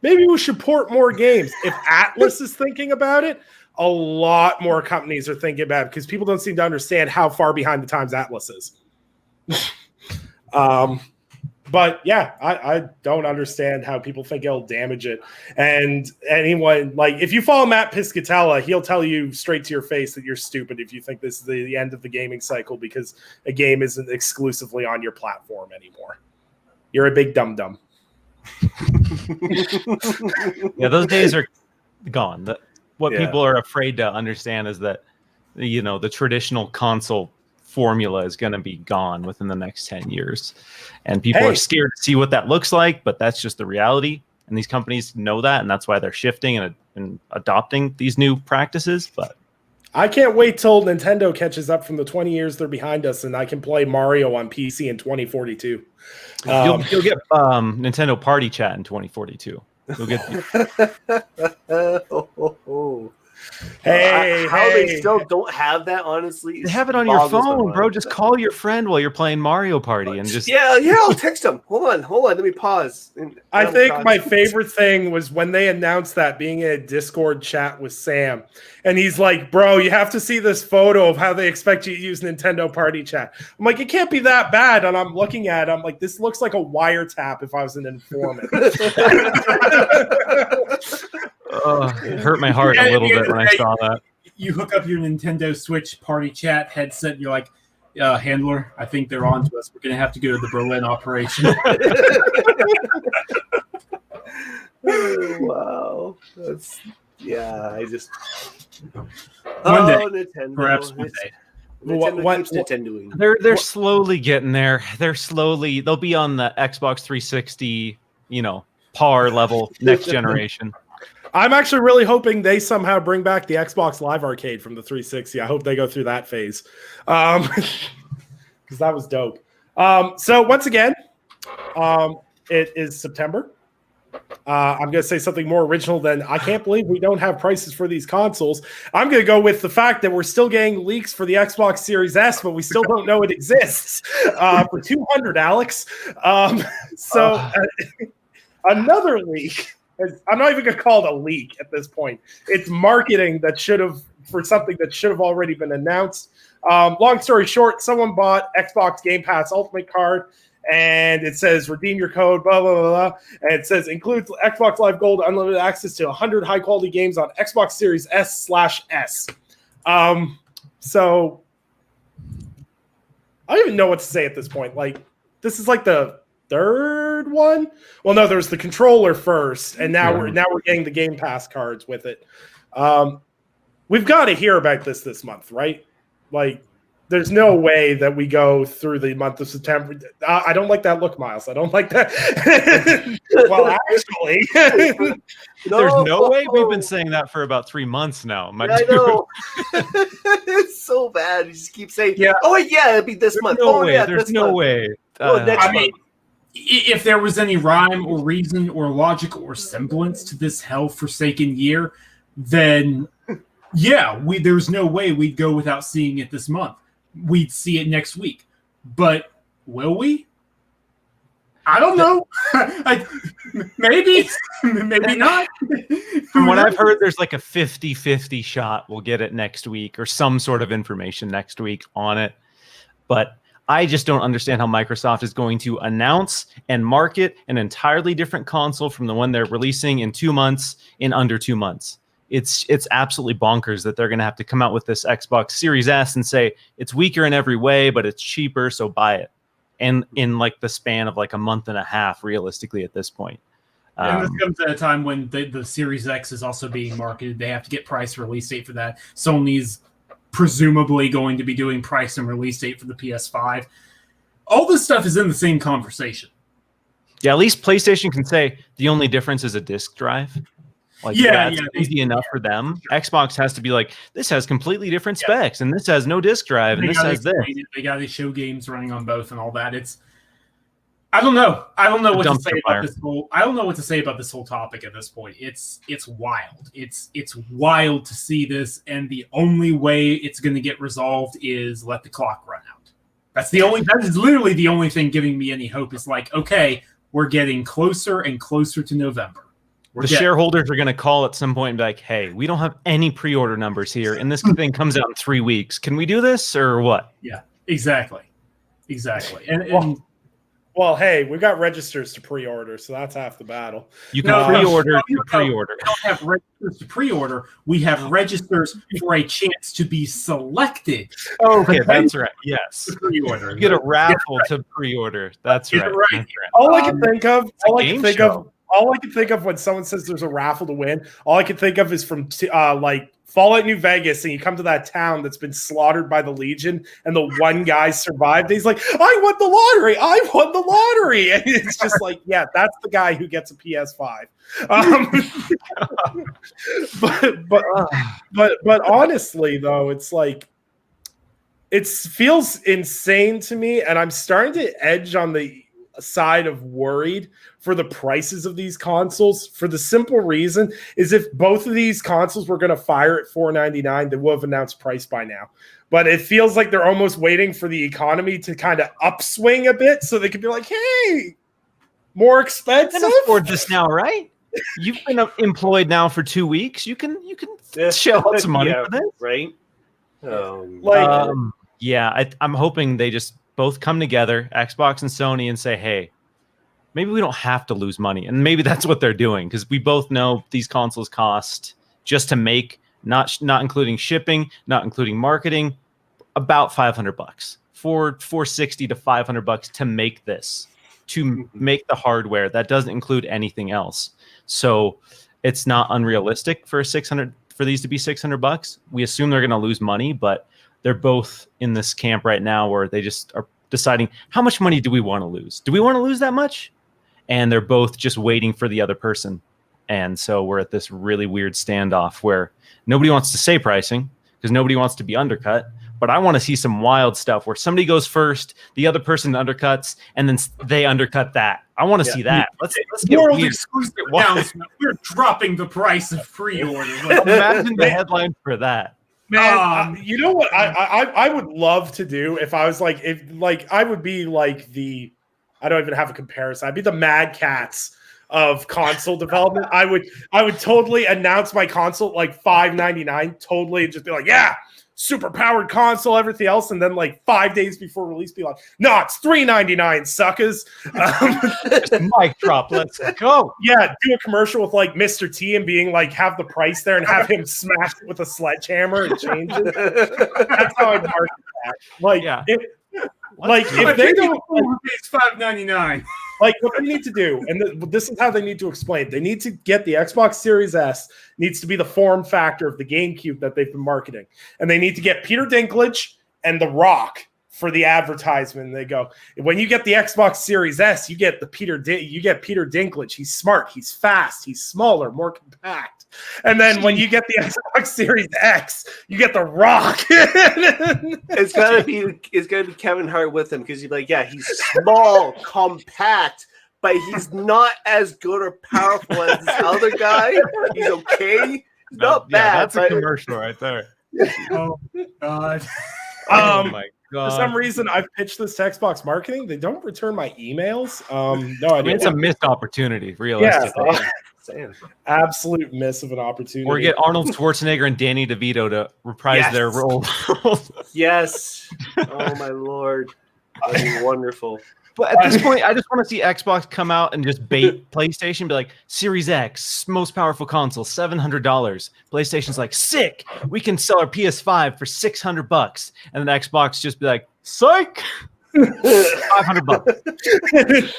maybe we should port more games. If Atlas is thinking about it, a lot more companies are thinking about it because people don't seem to understand how far behind the times Atlas is. But yeah, I don't understand how people think it'll damage it. And anyone, like, if you follow Matt Piscatella, he'll tell you straight to your face that you're stupid if you think this is the end of the gaming cycle because a game isn't exclusively on your platform anymore. You're a big dum-dum. Yeah, those days are gone. What people are afraid to understand is that, you know, the traditional console formula is going to be gone within the next 10 years. And people are scared to see what that looks like, but that's just the reality. And these companies know that, and that's why they're shifting and adopting these new practices. But I can't wait till Nintendo catches up from the 20 years they're behind us, and I can play Mario on PC in 2042. You'll get Nintendo Party Chat in 2042. You'll get. How they still don't have that, honestly. They have it on your phone, bro. Just call your friend while you're playing Mario Party and just I'll text them. Hold on. Let me pause. I think my favorite thing was when they announced that being in a Discord chat with Sam, and he's like, "Bro, you have to see this photo of how they expect you to use Nintendo Party Chat." I'm like, "It can't be that bad." And I'm looking at it, I'm like, "This looks like a wiretap if I was an informant." It hurt my heart a little bit when I saw that. You hook up your Nintendo Switch Party Chat headset, and you're like, handler, I think they're on to us. We're going to have to go to the Berlin operation. Wow. I just... One day. Nintendo. Perhaps one day. Nintendo keeps Nintendoing. They're slowly getting there. They'll be on the Xbox 360, par level next generation. I'm actually really hoping they somehow bring back the Xbox Live Arcade from the 360. I hope they go through that phase because that was dope. So once again, it is September. I'm going to say something more original than I can't believe we don't have prices for these consoles. I'm going to go with the fact that we're still getting leaks for the Xbox Series S, but we still don't know it exists for $200, Alex. Another leak. I'm not even going to call it a leak at this point. It's marketing for something that should have already been announced. Long story short, someone bought Xbox Game Pass Ultimate card, and it says redeem your code, blah, blah, blah, blah. And it says includes Xbox Live Gold, unlimited access to 100 high-quality games on Xbox Series S/S. So I don't even know what to say at this point. Like, this is like the third one. Well, no, there was the controller first, and now we're getting the Game Pass cards with it. We've got to hear about this month, right? Like, There's no way that we go through the month of September. I don't like that look, Miles. I don't like that. Well, actually, There's no way. We've been saying that for about 3 months now. I know. It's so bad. You just keep saying, "Oh yeah, it'll be this month." No way. Yeah, There's this no month. way. Next I mean, if there was any rhyme or reason or logic or semblance to this hell-forsaken year, then yeah, there's no way we'd go without seeing it this month. We'd see it next week. But will we? I don't know. Maybe. Maybe not. From what I've heard, there's like a 50-50 shot we'll get it next week or some sort of information next week on it. But I just don't understand how Microsoft is going to announce and market an entirely different console from the one they're releasing in 2 months in under 2 months. It's absolutely bonkers that they're going to have to come out with this Xbox Series S and say it's weaker in every way, but it's cheaper, so buy it. And in like the span of like a month and a half, realistically, at this point. And this comes at a time when the Series X is also being marketed. They have to get price release date for that. Sony's presumably going to be doing price and release date for the PS5. All this stuff is in the same conversation. Yeah, at least PlayStation can say the only difference is a disc drive. Like, that's easy enough for them. Xbox has to be like, this has completely different specs, and this has no disc drive, and this has this. They got to show games running on both and all that. I don't know. I don't know what to say about this whole. I don't know what to say about this whole topic at this point. It's wild. It's wild to see this, and the only way it's going to get resolved is let the clock run out. That is literally the only thing giving me any hope. Is like, okay, we're getting closer and closer to November. Shareholders are going to call at some point and be like, hey, we don't have any pre-order numbers here, and this thing comes out in 3 weeks. Can we do this or what? Yeah, exactly. Well, hey, we got registers to pre-order, so that's half the battle. You can pre-order to pre-order. We don't have registers to pre-order. We have registers for a chance to be selected. Okay, that's right. Yes. Pre-order. You get a raffle to pre-order. That's right. All I can think of when someone says there's a raffle to win, all I can think of is from like Fallout New Vegas, and you come to that town that's been slaughtered by the Legion, and the one guy survived. He's like, I won the lottery. And it's just like, yeah, that's the guy who gets a PS5. But honestly, though, it's like, it feels insane to me, and I'm starting to edge on the side of worried for the prices of these consoles, for the simple reason is if both of these consoles were going to fire at $499, they would have announced price by now. But it feels like they're almost waiting for the economy to kind of upswing a bit so they could be like, hey, more expensive. You can afford this now, right? You've been employed now for 2 weeks. You can shell out some money for this, right? I'm hoping they just both come together, Xbox and Sony, and say, hey, maybe we don't have to lose money. And maybe that's what they're doing, because we both know these consoles cost just to make, not including shipping, not including marketing, about $500, $460 to $500 to make this, to make the hardware. That doesn't include anything else. So it's not unrealistic for these to be $600. We assume they're going to lose money, but they're both in this camp right now where they just are deciding, how much money do we want to lose? Do we want to lose that much? And they're both just waiting for the other person. And so we're at this really weird standoff where nobody wants to say pricing because nobody wants to be undercut. But I want to see some wild stuff where somebody goes first, the other person undercuts, and then they undercut that. I want to see that. Let's get World weird. exclusive announcement. We're dropping the price of pre-order. Imagine the headline for that. Man, you know what I would love to do if I was like, I would be like I don't even have a comparison. I'd be the Mad Cats of console development. I would totally announce my console at like $599, totally, and just be like, yeah, super powered console, everything else, and then like 5 days before release, be like, no, it's $399, suckers. Just mic drop. Let's go. Yeah, do a commercial with like Mr. T and being like, have the price there and have him smash it with a sledgehammer and change it. That's how I'd market that. Like, yeah. If they don't, it's $599. like what they need to do, and this is how they need to explain. They need to get the Xbox Series S needs to be the form factor of the GameCube that they've been marketing, and they need to get Peter Dinklage and The Rock for the advertisement. They go, when you get the Xbox Series S, you get Peter Dinklage. He's smart, he's fast, he's smaller, more compact. And then when you get the Xbox Series X, you get The Rock. It's gotta be Kevin Hart with him, because you're like, yeah, he's small, compact, but he's not as good or powerful as this other guy. He's okay. He's not bad. That's a commercial right there. Oh God. Oh my God. For some reason, I've pitched this to Xbox marketing. They don't return my emails. No idea. I mean, it's a missed opportunity, realistically. Yeah, absolute miss of an opportunity. Or get Arnold Schwarzenegger and Danny DeVito to reprise their role. Yes. Oh my Lord. That'd be wonderful. But at this point, I just want to see Xbox come out and just bait PlayStation, be like, Series X, most powerful console, $700. PlayStation's like, sick, we can sell our PS5 for $600. And then Xbox just be like, psych, $500.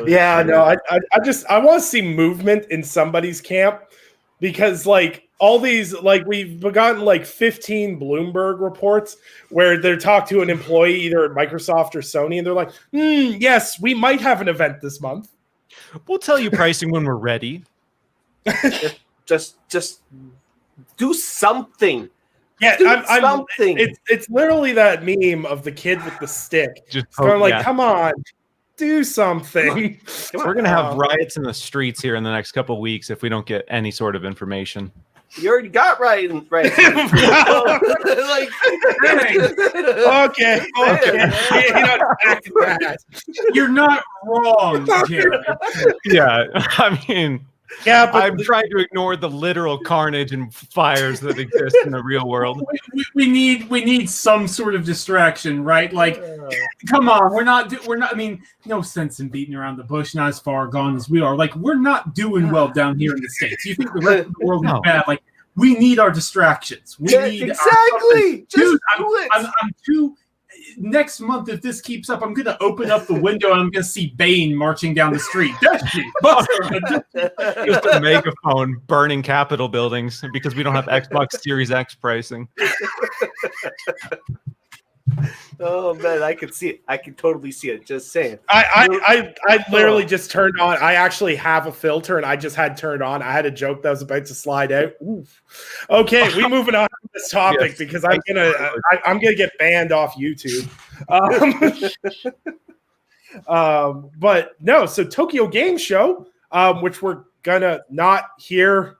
Yeah, no, I want to see movement in somebody's camp, because like all these, like we've gotten like 15 Bloomberg reports where they're talking to an employee either at Microsoft or Sony, and they're like, yes, we might have an event this month. We'll tell you pricing when we're ready. Just do something. Yeah, something. It's literally that meme of the kid with the stick. Just going like, come on, do something. We're going to have riots in the streets here in the next couple of weeks if we don't get any sort of information. You already got right. Okay. You're not wrong, Jared. Yeah, I mean, yeah, but I'm trying to ignore the literal carnage and fires that exist in the real world. We need some sort of distraction, right? Like, come on, we're not. I mean, no sense in beating around the bush. Not as far gone as we are. Like, we're not doing well down here in the States. You think the rest of the world is bad? Like, we need our distractions. We need exactly. Dude, I'm too. Next month, if this keeps up, I'm gonna open up the window and I'm gonna see Bane marching down the street. Just a megaphone burning Capitol buildings because we don't have Xbox Series X pricing. Oh man, I could see it. I can totally see it. Just saying. I literally just turned on. I actually have a filter, and I just had turned on. I had a joke that was about to slide out. Oof. Okay, we moving on to this topic because I'm gonna get banned off YouTube. But no, so Tokyo Game Show, which we're gonna not hear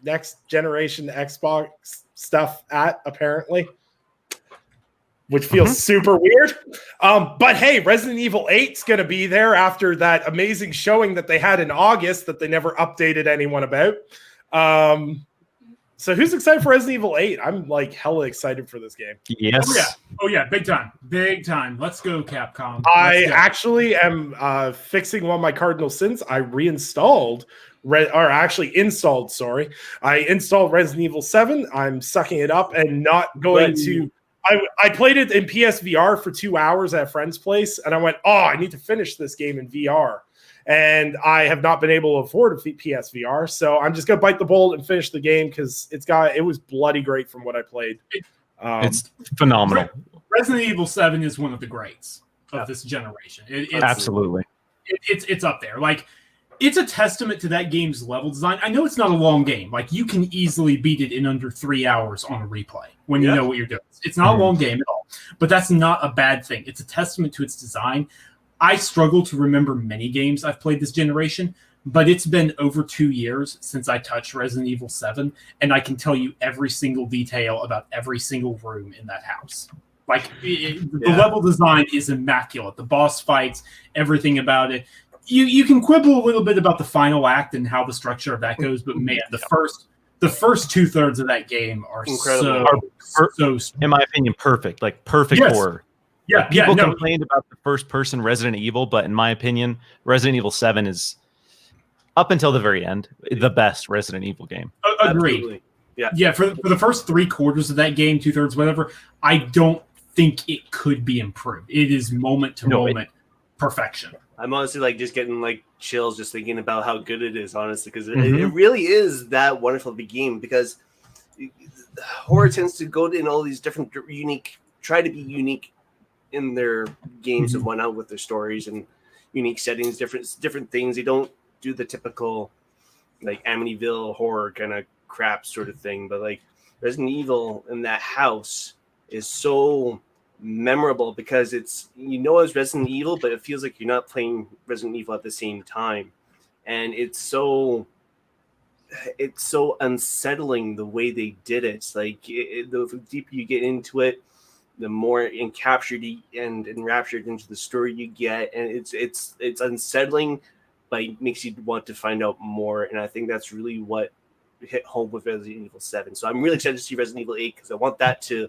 next generation Xbox stuff at apparently. Which feels super weird. But hey, Resident Evil 8's going to be there after that amazing showing that they had in August that they never updated anyone about. So who's excited for Resident Evil 8? I'm like hella excited for this game. Yes. Oh yeah, big time. Big time. Let's go, Capcom. I actually am fixing one of my cardinal sins. I reinstalled I installed Resident Evil 7. I'm sucking it up and not going to... I played it in PSVR for 2 hours at a friend's place, and I went, I need to finish this game in VR. And I have not been able to afford a PSVR, so I'm just going to bite the bullet and finish the game because it was bloody great from what I played. It's phenomenal. Resident Evil 7 is one of the greats of this generation. Absolutely. It's up there. Like, it's a testament to that game's level design. I know it's not a long game. Like, you can easily beat it in under 3 hours on a replay when you know what you're doing. It's not a long game at all, but that's not a bad thing. It's a testament to its design. I struggle to remember many games I've played this generation, but it's been over 2 years since I touched Resident Evil 7, and I can tell you every single detail about every single room in that house. Like, the level design is immaculate. The boss fights, everything about it. You can quibble a little bit about the final act and how the structure of that goes, but man, the first 2/3 of that game are incredible. So in my opinion, perfect. Like perfect horror. Yeah, people complained about the first-person Resident Evil, but in my opinion, Resident Evil 7 is up until the very end the best Resident Evil game. Agreed. Absolutely. Yeah. For the first 3/4 of that game, 2/3, whatever, I don't think it could be improved. It is moment to moment perfection. I'm honestly like just getting like chills just thinking about how good it is, honestly, because it really is that wonderful of a game. Because horror tends to go in all these different try to be unique in their games and whatnot with their stories and unique settings, different things. They don't do the typical like Amityville horror kind of crap sort of thing, but like Resident Evil in that house is so memorable because it's it's Resident Evil, but it feels like you're not playing Resident Evil at the same time, and it's so unsettling the way they did it. It's like the deeper you get into it, the more enraptured into the story you get, and it's unsettling, but it makes you want to find out more. And I think that's really what hit home with Resident Evil 7. So I'm really excited to see Resident Evil 8 because I want that to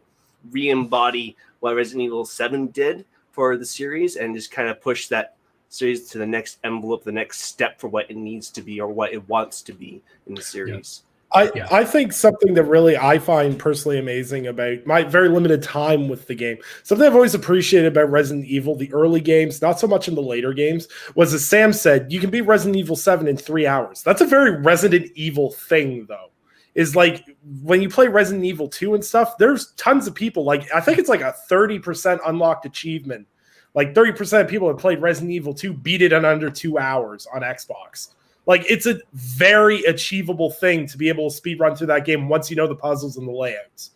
re-embody what Resident Evil 7 did for the series and just kind of push that series to the next envelope, the next step for what it needs to be or what it wants to be in the series. I think something that really I find personally amazing about my very limited time with the game, something I've always appreciated about Resident Evil, the early games, not so much in the later games, was as Sam said, you can beat Resident Evil 7 in 3 hours. That's a very Resident Evil thing, though. Is like when you play Resident Evil 2 and stuff, there's tons of people, like I think it's like a 30% unlocked achievement. Like 30% of people that played Resident Evil 2 beat it in under 2 hours on Xbox. Like, it's a very achievable thing to be able to speed run through that game once you know the puzzles and the layouts.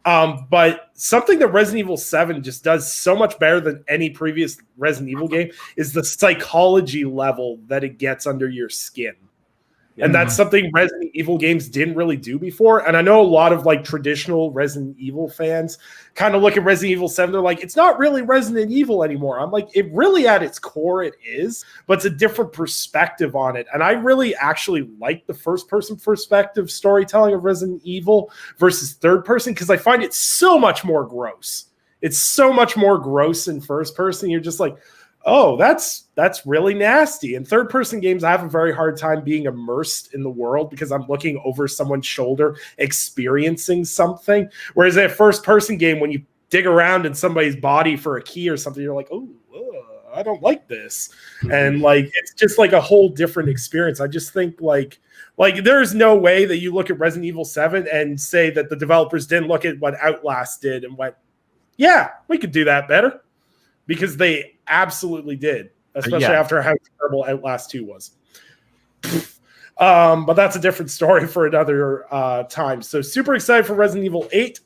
But something that Resident Evil 7 just does so much better than any previous Resident Evil game is the psychology level that it gets under your skin. And that's something Resident Evil games didn't really do before. And I know a lot of like traditional Resident Evil fans kind of look at Resident Evil 7. They're like, it's not really Resident Evil anymore. I'm like, it really at its core it is, but it's a different perspective on it. And I really actually like the first person perspective storytelling of Resident Evil versus third person because I find it so much more gross. It's so much more gross in first person. You're just like, oh, that's really nasty. In third-person games, I have a very hard time being immersed in the world because I'm looking over someone's shoulder, experiencing something. Whereas in a first-person game, when you dig around in somebody's body for a key or something, you're like, oh, I don't like this. And like it's just like a whole different experience. I just think like there's no way that you look at Resident Evil 7 and say that the developers didn't look at what Outlast did and went, yeah, we could do that better. Because they absolutely did, especially after how terrible Outlast 2 was. But that's a different story for another time. So super excited for Resident Evil 8.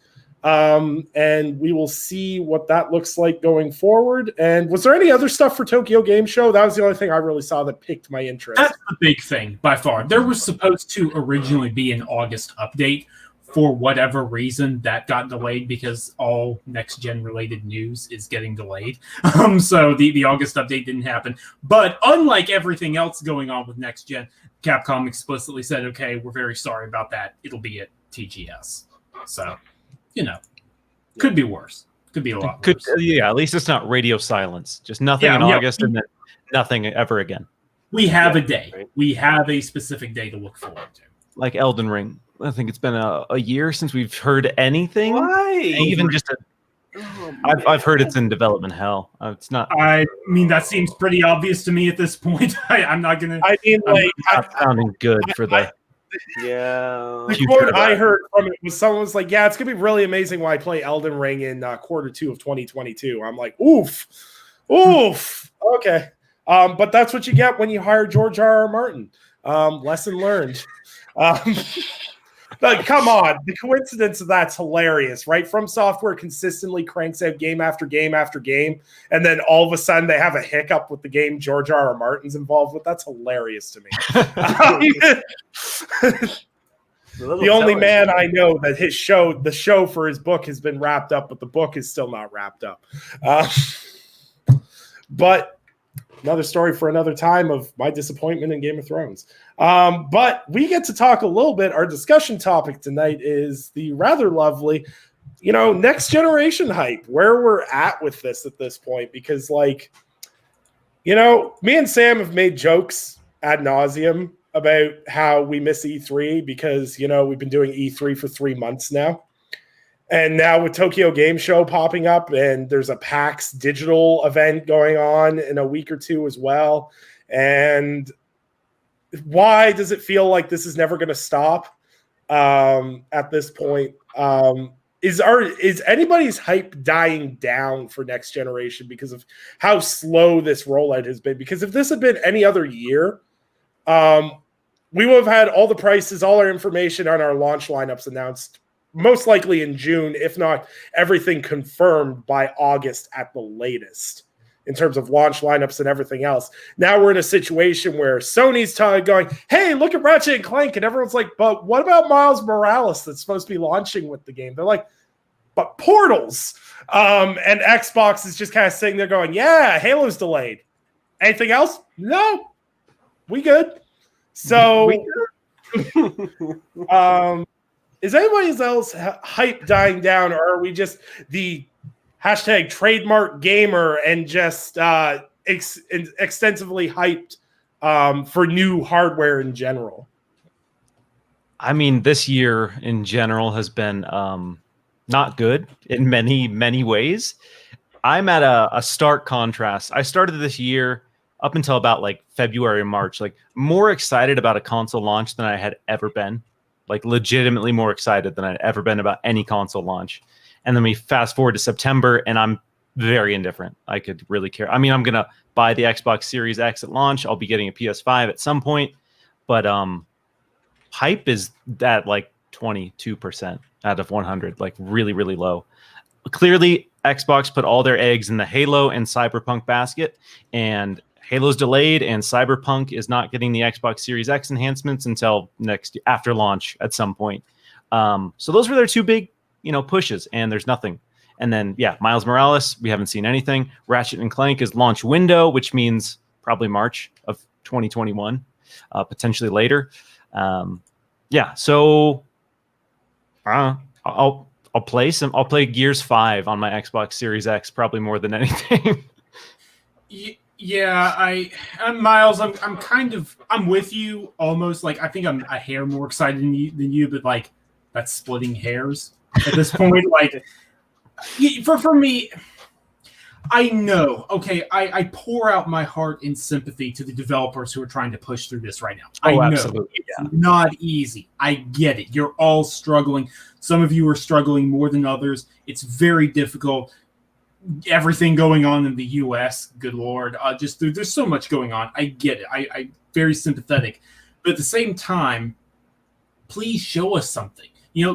And we will see what that looks like going forward. And was there any other stuff for Tokyo Game Show? That was the only thing I really saw that piqued my interest. That's the big thing by far. There was supposed to originally be an August update. For whatever reason, that got delayed because all next-gen related news is getting delayed. So the August update didn't happen. But unlike everything else going on with next-gen, Capcom explicitly said, okay, we're very sorry about that. It'll be at TGS. So, could be worse. Could be a lot worse. Yeah, at least it's not radio silence. Just nothing in August and then nothing ever again. We have a day. Right? We have a specific day to look forward to. Like Elden Ring. I think it's been a year since we've heard anything. Why? Even just I've heard it's in development hell. It's not. I mean, that seems pretty obvious to me at this point. I'm not gonna. I mean, like, not sounding good for the. The quote I heard from it was someone was like, "Yeah, it's gonna be really amazing when I play Elden Ring in quarter 2 of 2022." I'm like, "Oof, okay." But that's what you get when you hire George R.R. Martin. Lesson learned. Like, come on. The coincidence of that's hilarious, right? From Software consistently cranks out game after game after game, and then all of a sudden they have a hiccup with the game George R.R. Martin's involved with. That's hilarious to me. The only man I know that the show for his book has been wrapped up, but the book is still not wrapped up. But another story for another time of my disappointment in Game of Thrones. But we get to talk a little bit. Our discussion topic tonight is the rather lovely, next generation hype, where we're at with this at this point. Because, me and Sam have made jokes ad nauseum about how we miss E3 because, we've been doing E3 for 3 months now. And now with Tokyo Game Show popping up and there's a PAX digital event going on in a week or two as well. And why does it feel like this is never going to stop? at this point. Is anybody's hype dying down for next generation because of how slow this rollout has been? Because if this had been any other year, we would have had all the prices, all our information on our launch lineups announced most likely in June, if not everything confirmed by August at the latest in terms of launch lineups and everything else. Now we're in a situation where Sony's going, hey, look at Ratchet and Clank. And everyone's like, but what about Miles Morales that's supposed to be launching with the game? They're like, but Portals. And Xbox is just kind of sitting there going, yeah, Halo's delayed. Anything else? No, we good. So, is anybody else hype dying down, or are we just the hashtag trademark gamer and just extensively hyped for new hardware in general? I mean, this year in general has been not good in many, many ways. I'm at a stark contrast. I started this year up until about like February, March, like more excited about a console launch than I had ever been, like legitimately more excited than I'd ever been about any console launch. And then we fast forward to September and I'm very indifferent. I could really care. I mean, I'm going to buy the Xbox Series X at launch. I'll be getting a PS5 at some point, but hype is at like 22% out of 100, like really, really low. Clearly, Xbox put all their eggs in the Halo and Cyberpunk basket, and Halo's delayed, and Cyberpunk is not getting the Xbox Series X enhancements until after launch at some point. So those were their two big, pushes, and there's nothing. And then, yeah, Miles Morales, we haven't seen anything. Ratchet and Clank is launch window, which means probably March of 2021, potentially later. Yeah, so I'll play Gears 5 on my Xbox Series X probably more than anything. Yeah, I'm Miles. I'm with you almost. Like I think I'm a hair more excited than you, but like that's splitting hairs at this point. Like for me, I know. Okay, I pour out my heart in sympathy to the developers who are trying to push through this right now. I know absolutely. it's not easy. I get it. You're all struggling. Some of you are struggling more than others. It's very difficult. Everything going on in the U.S., good Lord, there's so much going on. I get it. I'm very sympathetic, but at the same time, please show us something.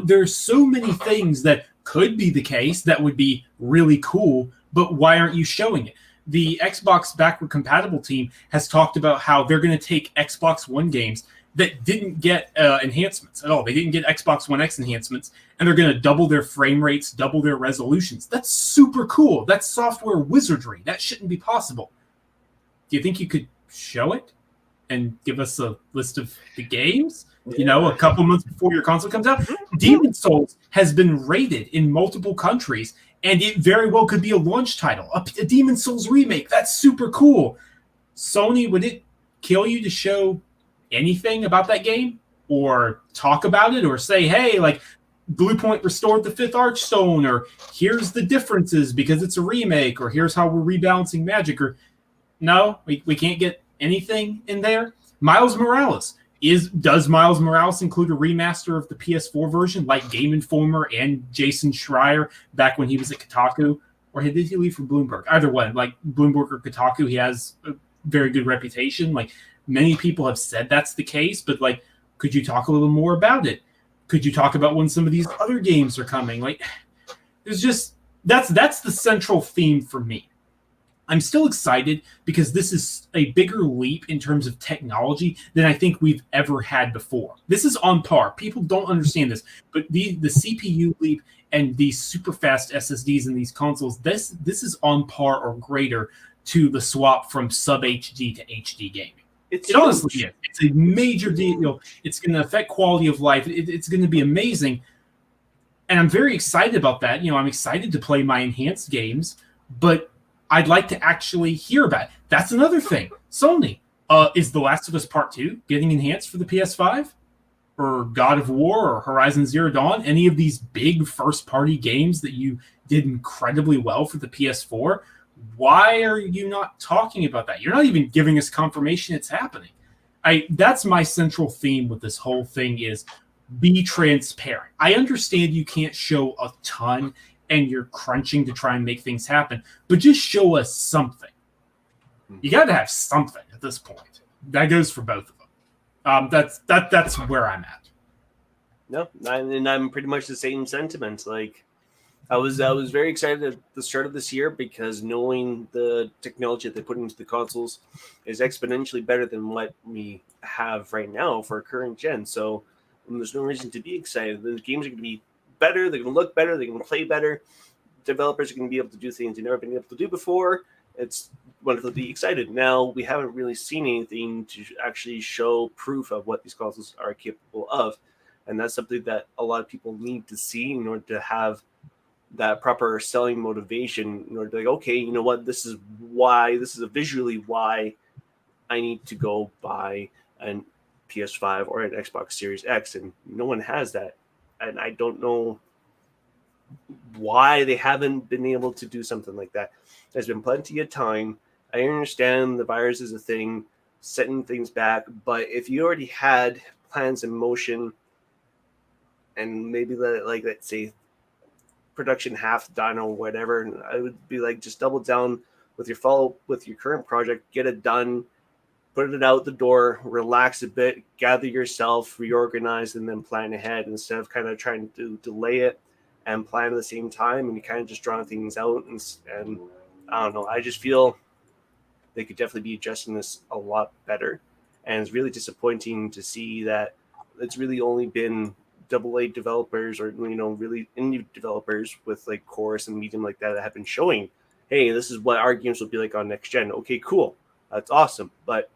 There's so many things that could be the case that would be really cool, but why aren't you showing it? The Xbox backward compatible team has talked about how they're going to take Xbox One games that didn't get enhancements at all. They didn't get Xbox One X enhancements, and they're going to double their frame rates, double their resolutions. That's super cool. That's software wizardry. That shouldn't be possible. Do you think you could show it and give us a list of the games? A couple months before your console comes out? Demon's Souls has been rated in multiple countries, and it very well could be a launch title, a Demon's Souls remake. That's super cool. Sony, would it kill you to show anything about that game or talk about it or say, hey, like Bluepoint restored the fifth Archstone, or here's the differences because it's a remake, or here's how we're rebalancing magic? Or no, we can't get anything in there. Miles Morales. Does Miles Morales include a remaster of the PS4 version like Game Informer and Jason Schreier back when he was at Kotaku? Or did he leave for Bloomberg? Either one, like Bloomberg or Kotaku, he has a very good reputation. Like many people have said that's the case, but like, could you talk a little more about it? Could you talk about when some of these other games are coming? Like, there's just that's the central theme for me. I'm still excited because this is a bigger leap in terms of technology than I think we've ever had before. This is on par. People don't understand this, but the CPU leap and these super fast SSDs in these consoles, this is on par or greater to the swap from sub HD to HD gaming. It honestly is. It's a major deal. It's going to affect quality of life. It's going to be amazing. And I'm very excited about that. I'm excited to play my enhanced games, but I'd like to actually hear about it. That's another thing. Sony, is The Last of Us Part 2 getting enhanced for the PS5? Or God of War or Horizon Zero Dawn? Any of these big first-party games that you did incredibly well for the PS4? Why are you not talking about that? You're not even giving us confirmation it's happening. That's my central theme with this whole thing is, be transparent. I understand you can't show a ton and you're crunching to try and make things happen, but just show us something. You got to have something at this point. That goes for both of them. That's where I'm at. No, and I'm pretty much the same sentiment. Like, I was very excited at the start of this year because knowing the technology that they put into the consoles is exponentially better than what we have right now for current gen. So there's no reason to be excited. The games are going to be better. They're going to look better. They're going to play better. Developers are going to be able to do things they've never been able to do before. It's wonderful to be excited. Now, we haven't really seen anything to actually show proof of what these consoles are capable of. And that's something that a lot of people need to see in order to have that proper selling motivation in order to be like, okay, you know what, this is visually why I need to go buy an PS5 or an Xbox Series X. And no one has that. And I don't know why they haven't been able to do something like that. There's been plenty of time. I understand the virus is a thing, setting things back, but if you already had plans in motion and maybe let's say production half done or whatever, and I would be like, just double down with your current project, get it done, put it out the door, relax a bit, gather yourself, reorganize, and then plan ahead instead of kind of trying to delay it and plan at the same time, and you kind of just drawing things out. And I don't know, I just feel they could definitely be adjusting this a lot better. And it's really disappointing to see that it's really only been AA developers or, really indie developers with like Chorus and Medium like that have been showing, hey, this is what our games will be like on next gen. Okay, cool. That's awesome. But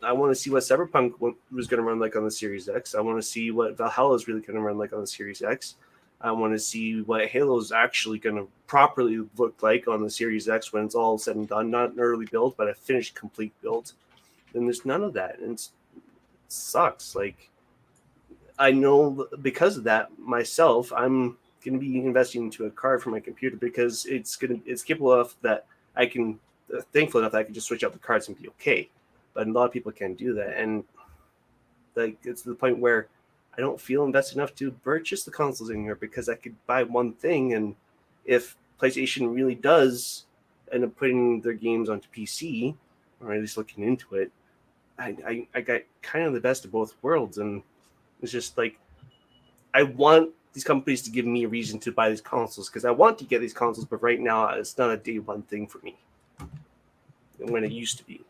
I want to see what Cyberpunk was going to run like on the Series X. I want to see what Valhalla is really going to run like on the Series X. I want to see what Halo is actually going to properly look like on the Series X when it's all said and done. Not an early build, but a finished, complete build. And there's none of that. And it sucks. Like, I know because of that myself, I'm going to be investing into a card for my computer because it's capable enough that I can, thankful enough that I can just switch out the cards and be okay. But a lot of people can't do that. And like, it's to the point where I don't feel invested enough to purchase the consoles in here because I could buy one thing, and if PlayStation really does end up putting their games onto PC, or at least looking into it, I got kind of the best of both worlds. And it's just like, I want these companies to give me a reason to buy these consoles because I want to get these consoles, but right now it's not a day one thing for me when it used to be.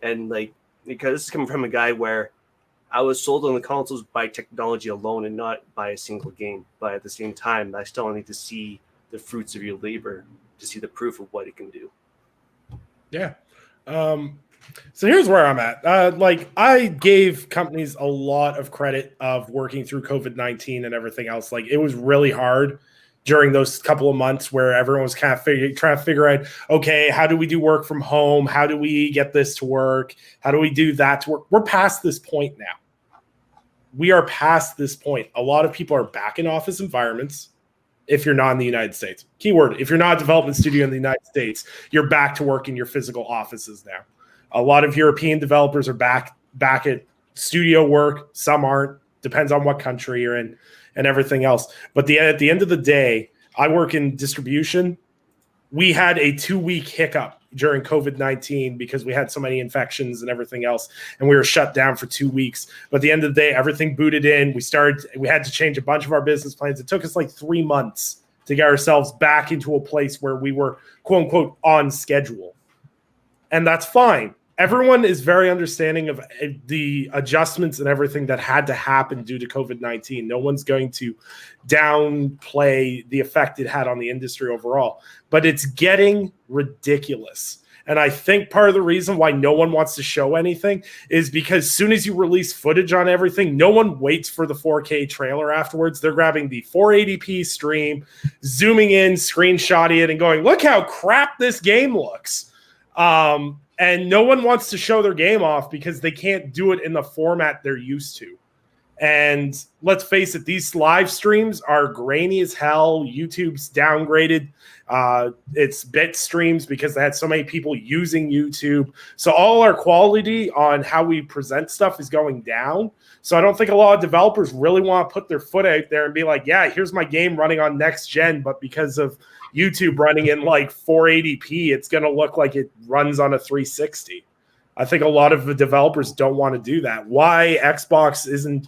And like, because this is coming from a guy where I was sold on the consoles by technology alone and not by a single game. But at the same time, I still need to see the fruits of your labor to see the proof of what it can do. Yeah. So here's where I'm at. I gave companies a lot of credit of working through COVID-19 and everything else. Like, it was really hard during those couple of months where everyone was kind of trying to figure out, okay, how do we do work from home? How do we get this to work? How do we do that to work? We're past this point now. We are past this point. A lot of people are back in office environments if you're not in the United States. Keyword, if you're not a development studio in the United States, you're back to work in your physical offices now. A lot of European developers are back at studio work. Some aren't. Depends on what country you're in and everything else. But at the end of the day, I work in distribution. We had a 2-week hiccup during COVID-19 because we had so many infections and everything else, and we were shut down for 2 weeks. But at the end of the day, everything booted in. We had to change a bunch of our business plans. It took us like 3 months to get ourselves back into a place where we were, quote unquote, on schedule. And that's fine. Everyone is very understanding of the adjustments and everything that had to happen due to COVID-19. No one's going to downplay the effect it had on the industry overall, but it's getting ridiculous. And I think part of the reason why no one wants to show anything is because as soon as you release footage on everything, no one waits for the 4K trailer afterwards. They're grabbing the 480p stream, zooming in, screenshotting it, and going, look how crap this game looks. And no one wants to show their game off because they can't do it in the format they're used to. And let's face it, these live streams are grainy as hell. YouTube's downgraded its bit streams because they had so many people using YouTube. So all our quality on how we present stuff is going down. So I don't think a lot of developers really want to put their foot out there and be like, yeah, here's my game running on next gen, but because of YouTube running in like 480p, it's going to look like it runs on a 360. I think a lot of the developers don't want to do that. Why Xbox isn't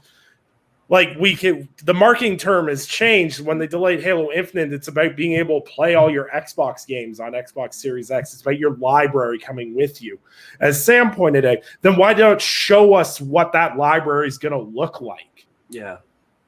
like the marketing term has changed when they delayed Halo Infinite. It's about being able to play all your Xbox games on Xbox Series X. It's about your library coming with you. As Sam pointed out, then why don't show us what that library is going to look like? Yeah.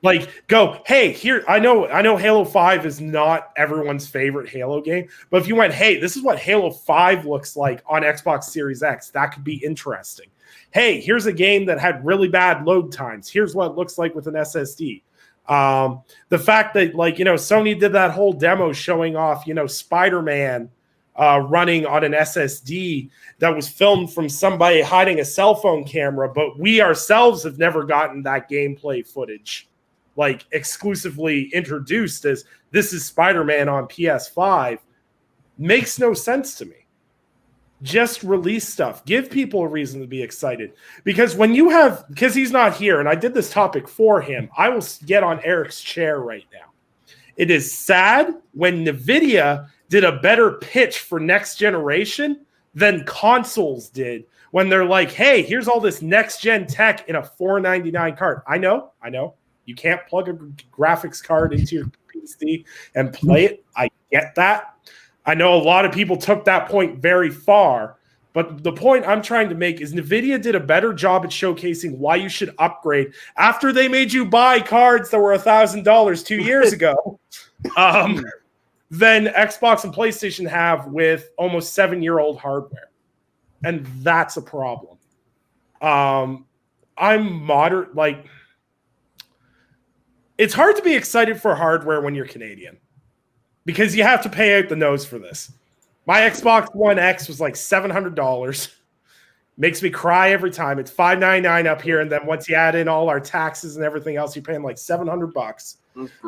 Like, go, hey, here, I know Halo 5 is not everyone's favorite Halo game, but if you went, hey, this is what Halo 5 looks like on Xbox Series X, that could be interesting. Hey, here's a game that had really bad load times. Here's what it looks like with an SSD. The fact that, like, Sony did that whole demo showing off, Spider-Man running on an SSD that was filmed from somebody hiding a cell phone camera, but we ourselves have never gotten that gameplay footage like exclusively introduced as this is Spider-Man on PS5 makes no sense to me. Just release stuff. Give people a reason to be excited. Because because he's not here, and I did this topic for him, I will get on Eric's chair right now. It is sad when NVIDIA did a better pitch for next generation than consoles did when they're like, hey, here's all this next-gen tech in a $499 card. I know. You can't plug a graphics card into your PC and play it. I get that. I know a lot of people took that point very far, but the point I'm trying to make is NVIDIA did a better job at showcasing why you should upgrade after they made you buy cards that were $1,000 2 years ago than Xbox and PlayStation have with almost 7-year-old hardware. And that's a problem. I'm moderate, like... It's hard to be excited for hardware when you're Canadian because you have to pay out the nose for this. My Xbox One X was like $700. Makes me cry every time. It's $599 up here, and then once you add in all our taxes and everything else, you're paying like $700.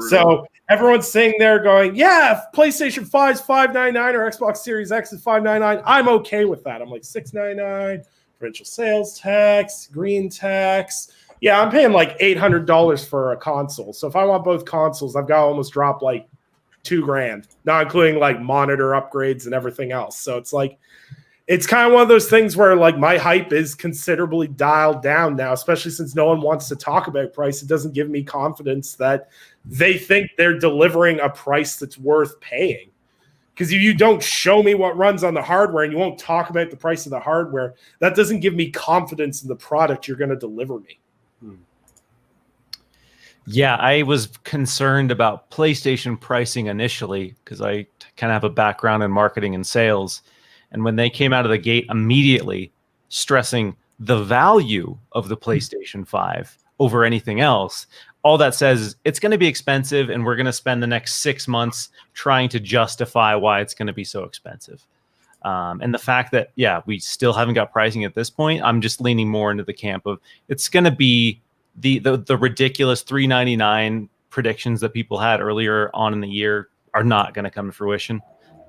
So everyone's sitting there going, "Yeah, if PlayStation 5 is $599 or Xbox Series X is $599, I'm okay with that." I'm like $699, provincial sales tax, green tax. Yeah, I'm paying like $800 for a console. So if I want both consoles, I've got to almost drop like $2,000, not including like monitor upgrades and everything else. So it's like, it's kind of one of those things where like my hype is considerably dialed down now, especially since no one wants to talk about price. It doesn't give me confidence that they think they're delivering a price that's worth paying. Because if you don't show me what runs on the hardware and you won't talk about the price of the hardware, that doesn't give me confidence in the product you're going to deliver me. Yeah, I was concerned about PlayStation pricing initially because I kind of have a background in marketing and sales. And when they came out of the gate immediately stressing the value of the PlayStation 5 over anything else, all that says is it's going to be expensive and we're going to spend the next 6 months trying to justify why it's going to be so expensive. And the fact that, yeah, we still haven't got pricing at this point, I'm just leaning more into the camp of it's going to be the ridiculous $399 predictions that people had earlier on in the year are not going to come to fruition.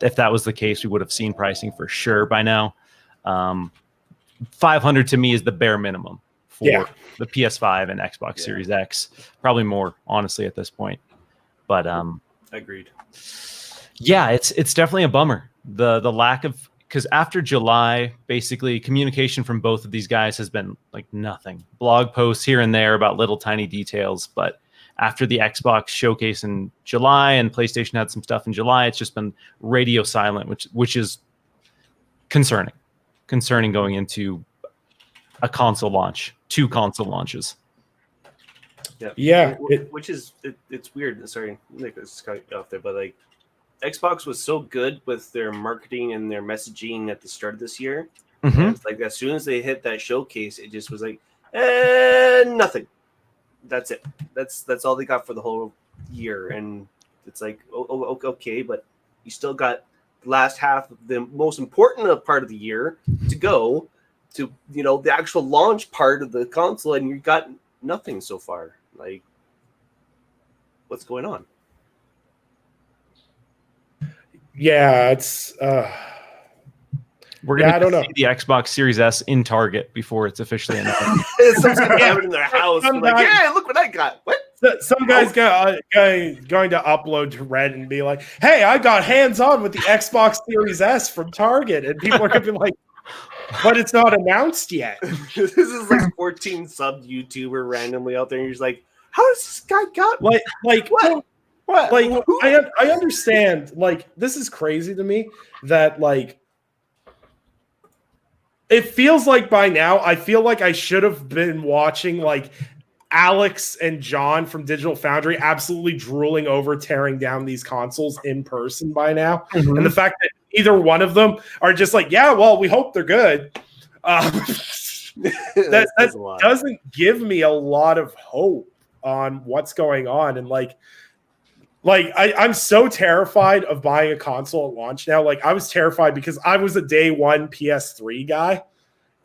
If that was the case, we would have seen pricing for sure by now. 500 to me is the bare minimum for the PS5 and Xbox Series X. Probably more, honestly, at this point. But agreed. Yeah, it's definitely a bummer. The lack of, because after July, basically communication from both of these guys has been like nothing. Blog posts here and there about little tiny details, but after the Xbox showcase in July and PlayStation had some stuff in July, it's just been radio silent, which is concerning going into a console launch, 2 console launches. Yeah, it's weird. Sorry, Nicholas cut you off there, but like Xbox was so good with their marketing and their messaging at the start of this year. Mm-hmm. It's like as soon as they hit that showcase, it just was like nothing. That's it. That's all they got for the whole year, and it's like okay, but you still got the last half of the most important part of the year to go to, the actual launch part of the console, and you got nothing so far. Like, what's going on? Yeah, it's We're gonna I don't know. see the Xbox Series S in Target before it's officially announced. Someone's gonna have it in their house. Some Like, guy- yeah, look what I got. What? Some guy's going to upload to Reddit and be like, "Hey, I got hands on with the Xbox Series S from Target," and people are going to be like, "But it's not announced yet." This is like 14 sub YouTuber randomly out there, and you're just like, how does this guy got? Like What? What? Like Who? I understand. Like, this is crazy to me that like it feels like by now I feel like I should have been watching like Alex and John from Digital Foundry absolutely drooling over tearing down these consoles in person by now. And the fact that either one of them are just like, yeah, well, we hope they're good. That doesn't give me a lot of hope on what's going on. And I'm so terrified of buying a console at launch now. Like, I was terrified because I was a day one PS3 guy,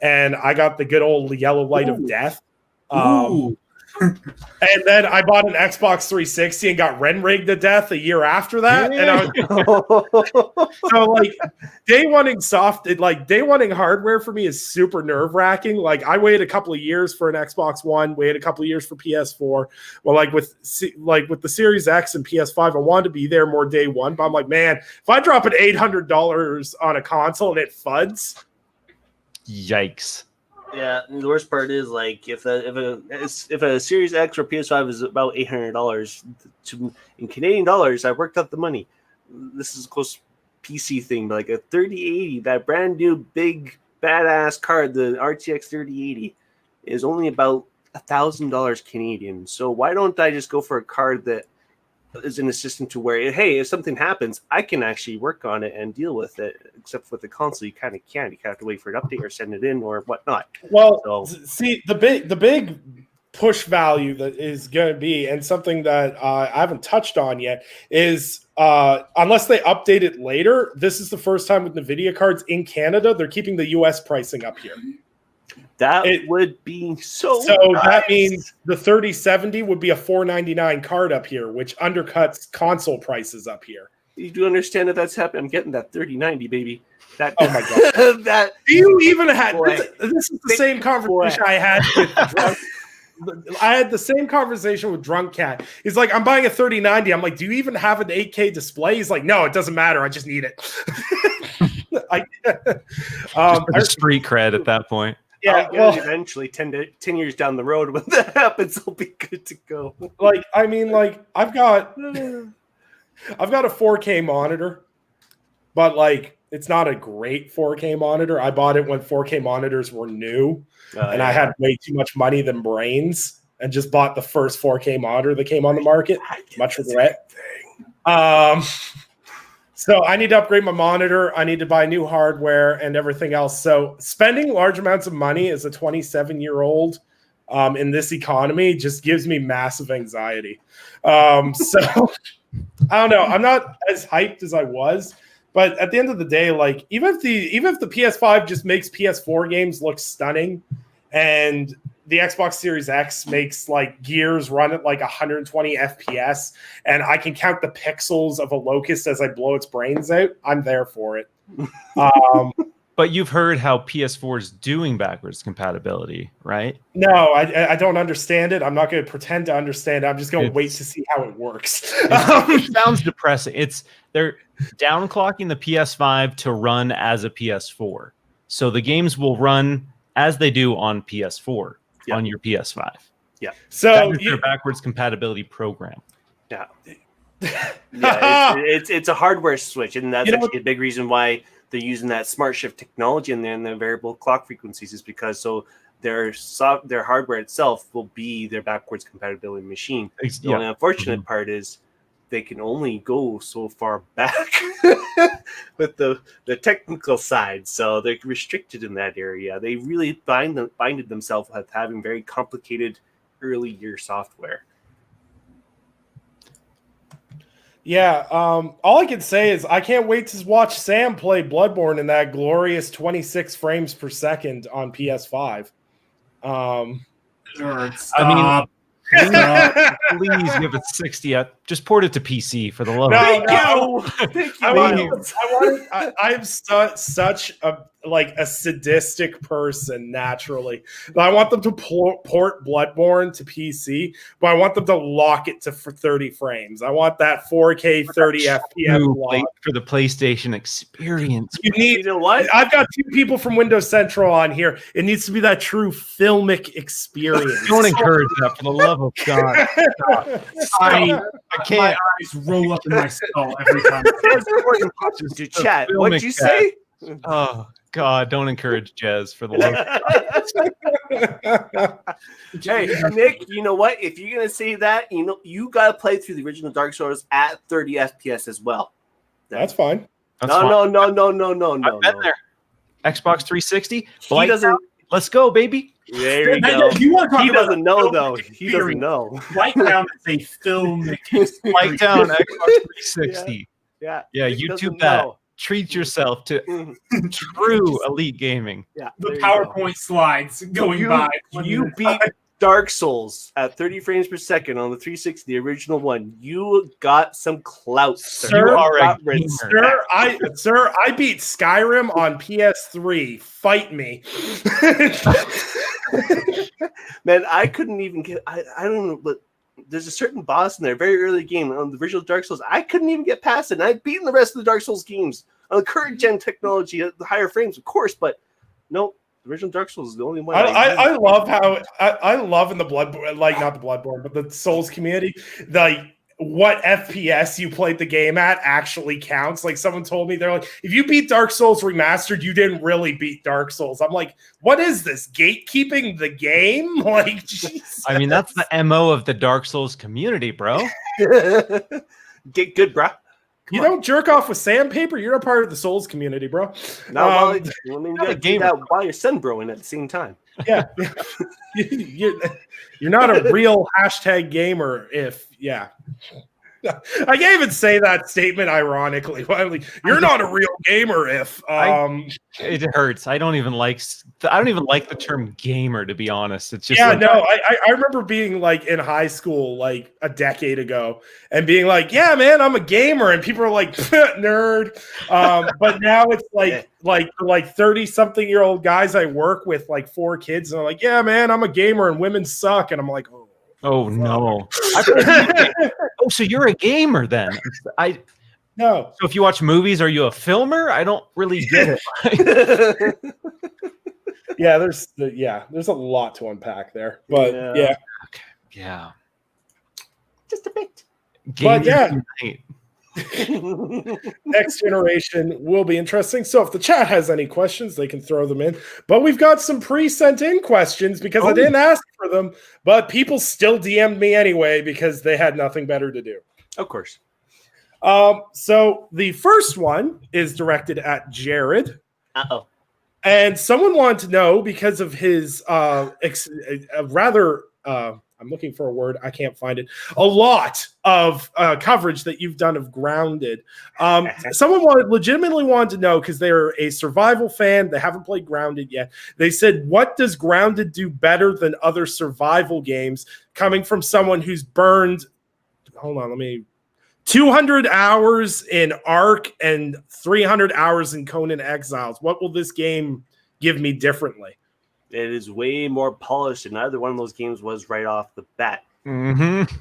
and I got the good old yellow light of death. And then I bought an Xbox 360 and got rigged to death a year after that. And I was so like day one hardware for me is super nerve wracking. Like, I waited a couple of years for an Xbox One, waited a couple of years for PS4. Well, like with the Series X and PS5, I wanted to be there more day one. But I'm like, man, if I drop an $800 on a console and it fuds, Yikes. Yeah, and the worst part is like if a Series X or PS5 is about $800 in Canadian dollars, I worked out the money. This is a close PC thing, but like a 3080, that brand new big badass card, the RTX 3080, is only about $1,000 Canadian. So why don't I just go for a card that is in a system to where, hey, if something happens, I can actually work on it and deal with it. Except with the console, you kind of can't. You have to wait for an update or send it in or whatnot. Well, see, the big push value that is going to be, and something that I haven't touched on yet, is unless they update it later, this is the first time with NVIDIA cards in Canada, they're keeping the US pricing up here. That would be so nice. That means the 3070 would be a $499 card up here, which undercuts console prices up here. You do understand that that's happening? I'm getting that 3090, baby. Oh my god! That do you even have? This is the same conversation I had with Drunk. I had the same conversation with Drunk Cat. He's like, "I'm buying a 3090." I'm like, "Do you even have an 8K display?" He's like, "No, it doesn't matter. I just need it." Just for the street cred at that point. Yeah, eventually 10 years down the road, when that happens, I'll be good to go. Like, I mean, like, I've got a 4K monitor, but like, it's not a great 4K monitor. I bought it when 4K monitors were new, and I had way too much money than brains, and just bought the first 4K monitor that came on the market. Much regret. So I need to upgrade my monitor. I need to buy new hardware and everything else. So spending large amounts of money as a 27-year-old in this economy just gives me massive anxiety. So I don't know. I'm not as hyped as I was, but at the end of the day, like even if the PS5 just makes PS4 games look stunning, and the Xbox Series X makes like Gears run at like 120 FPS, and I can count the pixels of a locust as I blow its brains out, I'm there for it. But you've heard how PS4 is doing backwards compatibility, right? No, I don't understand it. I'm not going to pretend to understand it. I'm just going to wait to see how it works. It sounds depressing. They're downclocking the PS5 to run as a PS4. So the games will run as they do on PS4 on your PS5. Yeah. So that is their backwards compatibility program. Yeah. It's a hardware switch, and that's actually a big reason why they're using that smart shift technology and then the variable clock frequencies, is because so their hardware itself will be their backwards compatibility machine. The only unfortunate part is they can only go so far back with the technical side, so they're restricted in that area. They really binded themselves with having very complicated early year software. Yeah, all I can say is I can't wait to watch Sam play Bloodborne in that glorious 26 frames per second on PS5. I mean, Please give it 60. Just port it to PC for the love of No, Thank you. I Miles. I'm such a sadistic person naturally. I want them to port Bloodborne to PC, but I want them to lock it for 30 frames. I want that 4K 30 FPS lock. For the PlayStation experience. You know what? I've got 2 people from Windows Central on here. It needs to be that true filmic experience. Don't encourage that, for the love of God. I I my can't. eyes roll up in my skull every time. Dude, chat. What'd you say? Oh God! Don't encourage Jez, for the love. Hey, Nick, you know what? If you're gonna say that, you gotta play through the original Dark Souls at 30 FPS as well. That's fine. That's fine. No. I've been there. Xbox 360. He doesn't. Let's go, baby. There you go. You want to talk He about doesn't know though. He doesn't know. Light Down is a film that Like down Xbox 360. Yeah. Yeah, Nick YouTube doesn't that. know. Treat yourself to true elite gaming. Yeah. the there you go. PowerPoint slides going by. You beat Dark Souls at 30 frames per second on the 360, the original one. You got some clout, Sir. You are a gamer. Sir, I beat Skyrim on PS3. Fight me. Man, I couldn't even get. I don't know, but there's a certain boss in there, very early game on the original Dark Souls. I couldn't even get past it. And I've beaten the rest of the Dark Souls games on the current gen technology at the higher frames, of course, but no. The original Dark Souls is the only one. I love how I love in the Bloodborne, like not the Bloodborne, but the Souls community, what FPS you played the game at actually counts. Like someone told me, they're like, if you beat Dark Souls Remastered, you didn't really beat Dark Souls. I'm like, what is this? Gatekeeping the game? Like, Jesus. I mean, that's the MO of the Dark Souls community, bro. Get good, bro. You don't jerk off with sandpaper. You're a part of the Souls community, bro. No, you gotta do that while you're sunbroing at the same time. Yeah, you're not a real #gamer. I can't even say that statement ironically. You're not a real gamer if it hurts. I don't even like the term gamer, to be honest. It's just I remember being like in high school like a decade ago and being like, yeah, man, I'm a gamer, and people are like, nerd. But now it's like 30-something-year-old guys I work with, like 4 kids, and I'm like, yeah, man, I'm a gamer and women suck, and I'm like, oh no. Oh, so you're a gamer then? No. So if you watch movies, are you a filmer? I don't really get it. Yeah, there's a lot to unpack there, but yeah. Okay. Yeah. Just a bit. But yeah. Unite. Next generation will be interesting. So if the chat has any questions, they can throw them in. But we've got some pre-sent in questions because I didn't ask for them, but people still DM'd me anyway because they had nothing better to do. Of course. So the first one is directed at Jared. Uh-oh. And someone wanted to know because of his I'm looking for a word. I can't find it. A lot of coverage that you've done of Grounded. Someone legitimately wanted to know because they're a survival fan. They haven't played Grounded yet. They said, what does Grounded do better than other survival games? Coming from someone who's burned, 200 hours in Ark and 300 hours in Conan Exiles. What will this game give me differently? It is way more polished than either one of those games was right off the bat. Mm-hmm.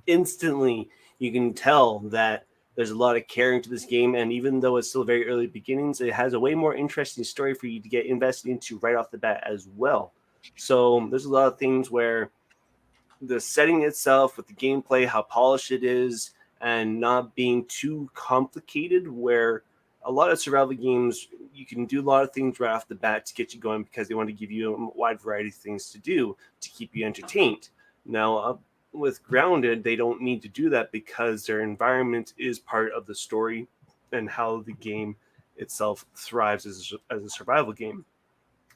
Instantly, you can tell that there's a lot of care into this game, and even though it's still very early beginnings, it has a way more interesting story for you to get invested into right off the bat as well. So there's a lot of things where the setting itself with the gameplay, how polished it is, and not being too complicated, where a lot of survival games, you can do a lot of things right off the bat to get you going because they want to give you a wide variety of things to do to keep you entertained. Now, with Grounded, they don't need to do that because their environment is part of the story and how the game itself thrives as a survival game.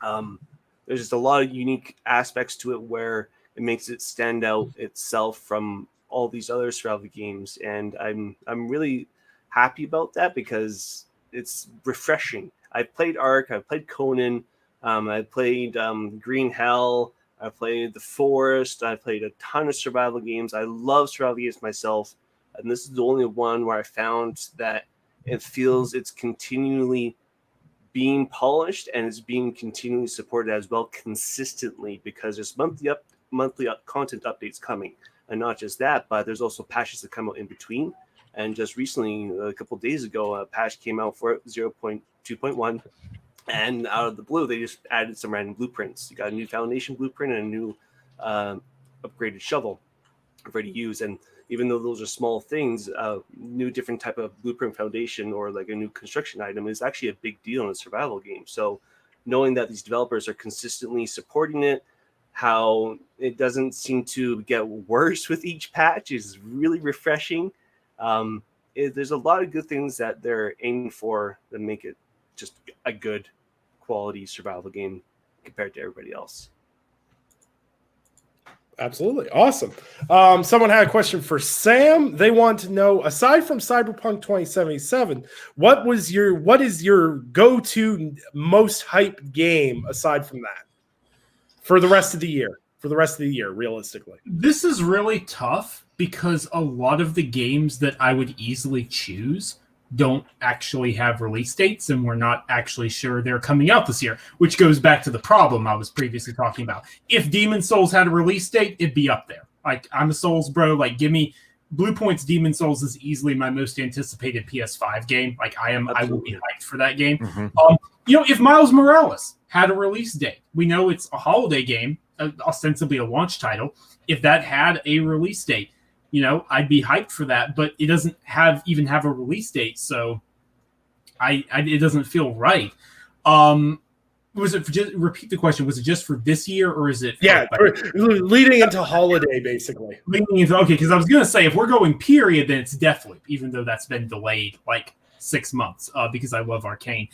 There's just a lot of unique aspects to it where it makes it stand out itself from all these other survival games, and I'm really happy about that because it's refreshing. I played Ark, I played Conan, I played Green Hell, I played The Forest. I played a ton of survival games. I love survival games myself. And this is the only one where I found that it feels it's continually being polished and it's being continually supported as well consistently, because there's monthly content updates coming. And not just that, but there's also patches that come out in between. And just recently, a couple of days ago, a patch came out for it, 0.2.1. And out of the blue, they just added some random blueprints. You got a new foundation blueprint and a new upgraded shovel ready to use. And even though those are small things, new different type of blueprint foundation or like a new construction item is actually a big deal in a survival game. So knowing that these developers are consistently supporting it, how it doesn't seem to get worse with each patch is really refreshing. There's a lot of good things that they're aiming for that make it just a good quality survival game compared to everybody else. Absolutely. Awesome. Someone had a question for Sam. They want to know, aside from Cyberpunk 2077, what is your go-to most hyped game aside from that for the rest of the year? Realistically. This is really tough because a lot of the games that I would easily choose don't actually have release dates, and we're not actually sure they're coming out this year, which goes back to the problem I was previously talking about. If Demon's Souls had a release date, it'd be up there. Like, I'm a Souls bro. Like, give me Bluepoint's Demon's Souls is easily my most anticipated PS5 game. Like, I will be hyped for that game. Mm-hmm. If Miles Morales had a release date, we know it's a holiday game, ostensibly a launch title. If that had a release date, I'd be hyped for that, but it doesn't even have a release date, so it doesn't feel right. Was it repeat the question? Was it just for this year, or is it? Leading into holiday, basically. Okay, because I was gonna say if we're going period, then it's Deathloop, even though that's been delayed like 6 months because I love Arcane.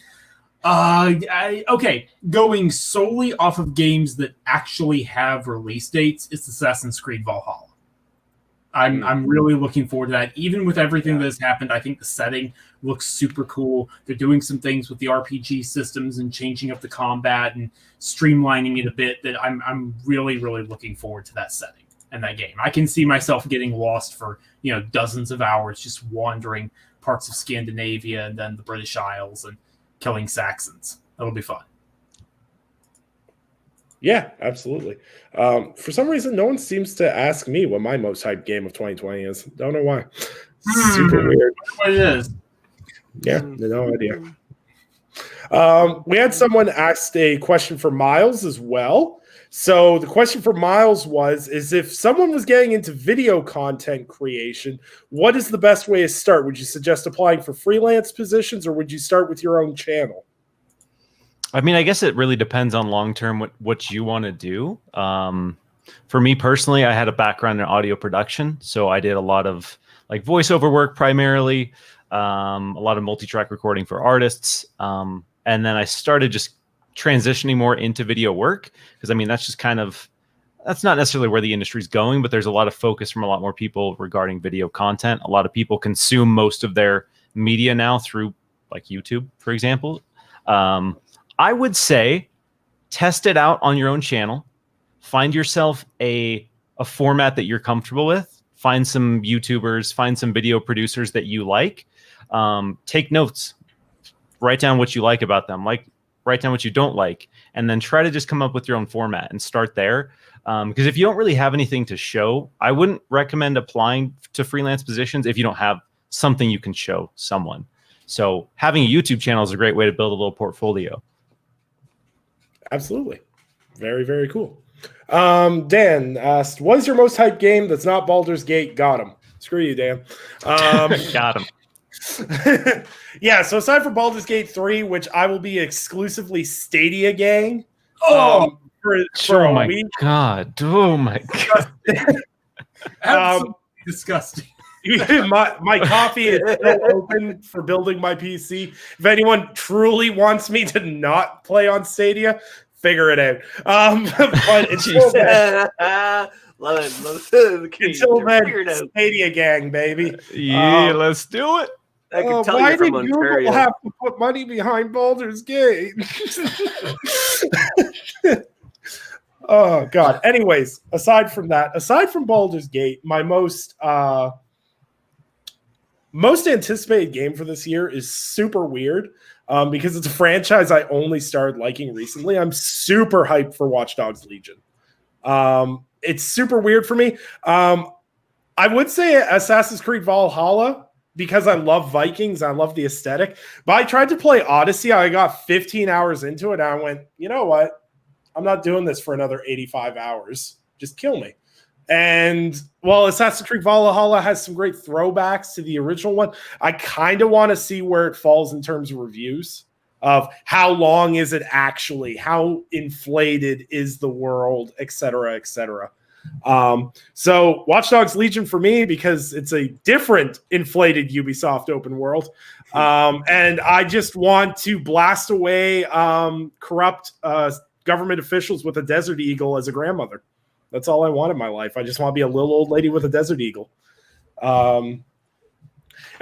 Going solely off of games that actually have release dates, it's Assassin's Creed Valhalla. I'm really looking forward to that. Even with everything that has happened, I think the setting looks super cool. They're doing some things with the RPG systems and changing up the combat and streamlining it a bit that I'm really, really looking forward to that setting and that game. I can see myself getting lost for, dozens of hours just wandering parts of Scandinavia and then the British Isles and killing Saxons. That'll be fun. Yeah, absolutely. For some reason, no one seems to ask me what my most hyped game of 2020 is. Don't know why. Super weird. What it is. Yeah, no idea. We had someone asked a question for Miles as well. So the question for Miles is if someone was getting into video content creation, what is the best way to start? Would you suggest applying for freelance positions, or would you start with your own channel? I mean, I guess it really depends on long-term what you want to do. For me personally, I had a background in audio production. So I did a lot of like voiceover work primarily, a lot of multi-track recording for artists. And then I started just transitioning more into video work because, I mean, that's not necessarily where the industry's going, but there's a lot of focus from a lot more people regarding video content. A lot of people consume most of their media now through like YouTube, for example. I would say test it out on your own channel. Find yourself a format that you're comfortable with. Find some YouTubers, find some video producers that you like. Take notes. Write down what you like about them. Write down what you don't like. And then try to just come up with your own format and start there. Because if you don't really have anything to show, I wouldn't recommend applying to freelance positions if you don't have something you can show someone. So having a YouTube channel is a great way to build a little portfolio. Absolutely. Very, very cool. Dan asked, what is your most hyped game that's not Baldur's Gate? Got him. Screw you, Dan. Got him. Yeah, so aside from Baldur's Gate 3, which I will be exclusively Stadia gang. For oh a my week. God. Oh my God. Absolutely disgusting. my coffee is still open for building my PC. If anyone truly wants me to not play on Stadia, figure it out. But until then, love it. Until then, Stadia gang, baby. Yeah, let's do it. I can tell why you're from did Ontario. Google have to put money behind Baldur's Gate? Oh God. Anyways, aside from Baldur's Gate, my most anticipated game for this year is super weird because it's a franchise I only started liking recently. I'm super hyped for Watch Dogs Legion. It's super weird for me. I would say Assassin's Creed Valhalla because I love Vikings. I love the aesthetic. But I tried to play Odyssey. I got 15 hours into it. And I went, you know what? I'm not doing this for another 85 hours. Just kill me. And while Assassin's Creed Valhalla has some great throwbacks to the original one, I kind of want to see where it falls in terms of reviews of how long is it actually, how inflated is the world, et cetera, et cetera. So Watch Dogs Legion for me, because it's a different inflated Ubisoft open world. And I just want to blast away corrupt government officials with a desert eagle as a grandmother. That's all I want in my life. I just want to be a little old lady with a desert eagle.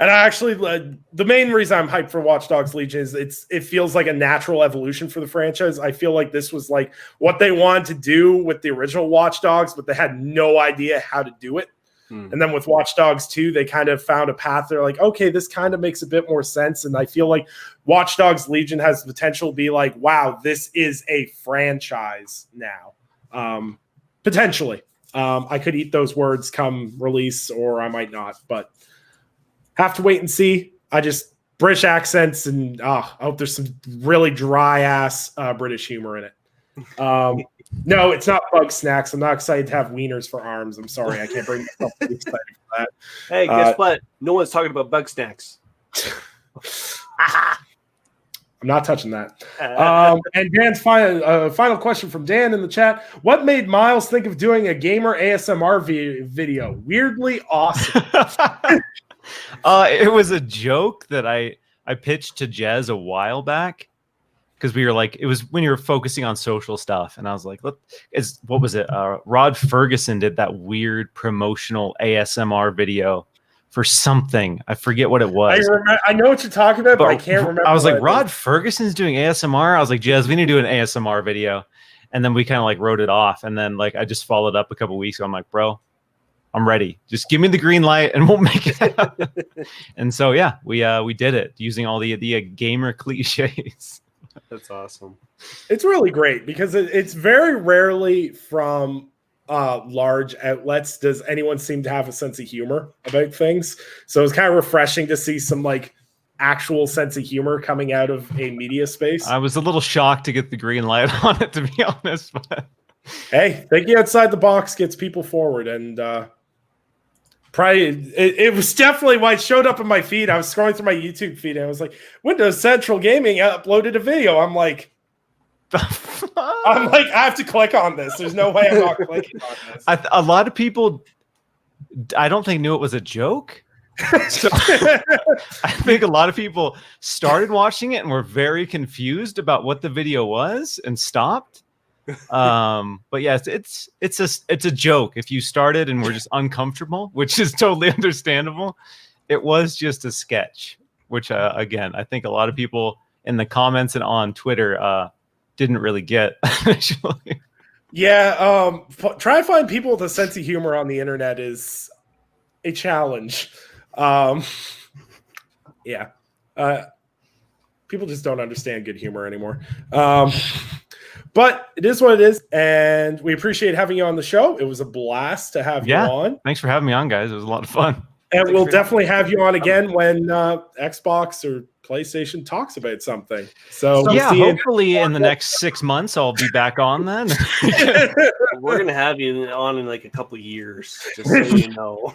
And I actually, the main reason I'm hyped for Watch Dogs Legion is it feels like a natural evolution for the franchise. I feel like this was like what they wanted to do with the original Watch Dogs, but they had no idea how to do it. And then with Watch Dogs 2, they kind of found a path. They're like, okay, this kind of makes a bit more sense. And I feel like Watch Dogs Legion has the potential to be like, wow, this is a franchise now. Potentially. I could eat those words come release, or I might not, but have to wait and see. I just British accents, and I hope there's some really dry ass British humor in it. No, it's not bug snacks. I'm not excited to have wieners for arms. I'm sorry, I can't bring myself to be excited for that. Hey, guess what? No one's talking about bug snacks. I'm not touching that. And Dan's final question from Dan in the chat. What made Miles think of doing a gamer ASMR video? Weirdly awesome. It was a joke that I pitched to Jez a while back, because we were like, it was when you were focusing on social stuff, and I was like, what was it? Rod Ferguson did that weird promotional ASMR video for something. I forget what it was. I know what you're talking about, but I can't remember. I was like, Rod Ferguson's doing ASMR. I was like, Jez, we need to do an ASMR video. And then we kind of like wrote it off. And then like I just followed up a couple weeks ago. I'm like, bro, I'm ready. Just give me the green light and we'll make it happen. And so yeah, we did it using all the gamer cliches. That's awesome. It's really great because it's very rarely from large outlets does anyone seem to have a sense of humor about things. So it's kind of refreshing to see some like actual sense of humor coming out of a media space. I was a little shocked to get the green light on it, to be honest. But hey, thinking outside the box gets people forward, and probably it was definitely why it showed up in my feed. I was scrolling through my YouTube feed and I was like, Windows Central Gaming uploaded a video. I'm like, I have to click on this. There's no way I'm not clicking on this. A lot of people, I don't think, knew it was a joke. So I think a lot of people started watching it and were very confused about what the video was and stopped. But yes, it's a joke. If you started and were just uncomfortable, which is totally understandable, it was just a sketch. Which again, I think a lot of people in the comments and on Twitter didn't really get initially. Yeah, try to find people with a sense of humor on the internet is a challenge. Yeah, people just don't understand good humor anymore. But it is what it is, and we appreciate having you on the show. It was a blast to have you on. Thanks for having me on, guys. It was a lot of fun. And we'll definitely have you on again when Xbox or PlayStation talks about something. So yeah, hopefully in the next 6 months I'll be back on then. We're gonna have you on in like a couple of years, just so you know.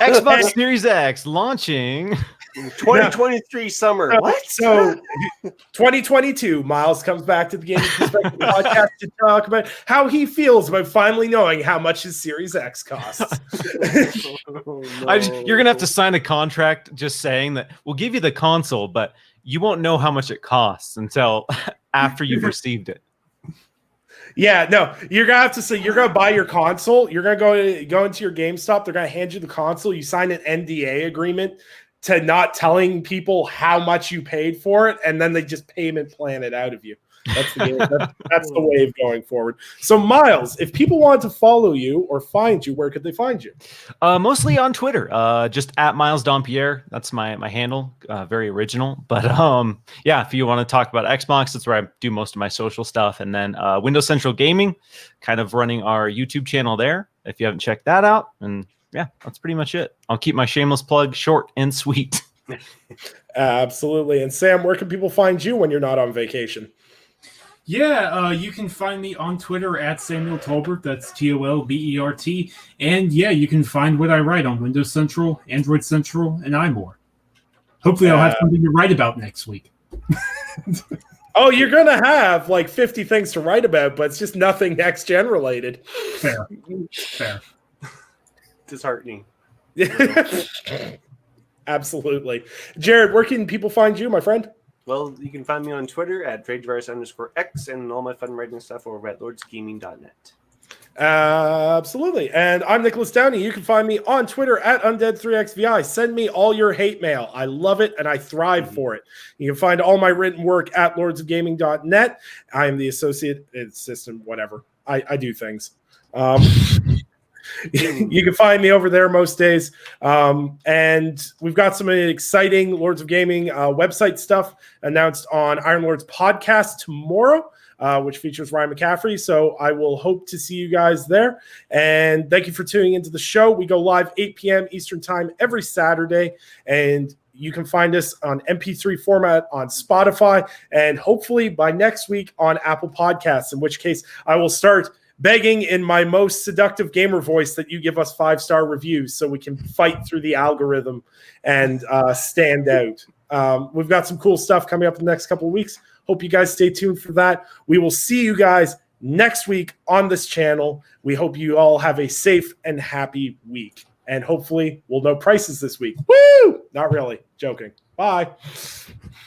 Xbox Series X launching 2023 summer. What? So 2022, Miles comes back to the Gaming Perspective podcast to talk about how he feels about finally knowing how much his Series X costs. Oh, no. You're gonna have to sign a contract just saying that we'll give you the console, but you won't know how much it costs until after you've received it. Yeah, no, you're gonna have to say you're gonna buy your console. You're gonna go into your GameStop. They're gonna hand you the console. You sign an NDA agreement. to not telling people how much you paid for it, and then they just payment plan it out of you. That's the game. That's the way of going forward. So, Miles, if people want to follow you or find you, where could they find you? Mostly on Twitter, just at Miles Dompier. That's my handle. Very original, but yeah. If you want to talk about Xbox, that's where I do most of my social stuff. And then Windows Central Gaming, kind of running our YouTube channel there. If you haven't checked that out, and yeah, that's pretty much it. I'll keep my shameless plug short and sweet. Absolutely. And Sam, where can people find you when you're not on vacation? Yeah, you can find me on Twitter at Samuel Tolbert. That's Tolbert. And yeah, you can find what I write on Windows Central, Android Central, and iMore. Hopefully I'll have something to write about next week. Oh, you're going to have like 50 things to write about, but it's just nothing next-gen related. Fair. Disheartening. Absolutely. Jared, where can people find you, my friend? Well, you can find me on Twitter at DradeVirus_X and all my fun writing stuff over at lordsgaming.net. Absolutely. And I'm Nicholas Downey. You can find me on Twitter at Undead3XVI. Send me all your hate mail. I love it and I thrive for it. You can find all my written work at lordsofgaming.net. I am the associate assistant, whatever. I do things. You can find me over there most days. And we've got some exciting Lords of Gaming website stuff announced on Iron Lords podcast tomorrow, which features Ryan McCaffrey. So I will hope to see you guys there. And thank you for tuning into the show. We go live 8 p.m. Eastern time every Saturday. And you can find us on MP3 format on Spotify and hopefully by next week on Apple Podcasts, in which case I will start begging in my most seductive gamer voice that you give us 5-star reviews so we can fight through the algorithm and stand out. We've got some cool stuff coming up in the next couple of weeks. Hope you guys stay tuned for that. We will see you guys next week on this channel. We hope you all have a safe and happy week. And hopefully we'll know prices this week. Woo! Not really. Joking. Bye.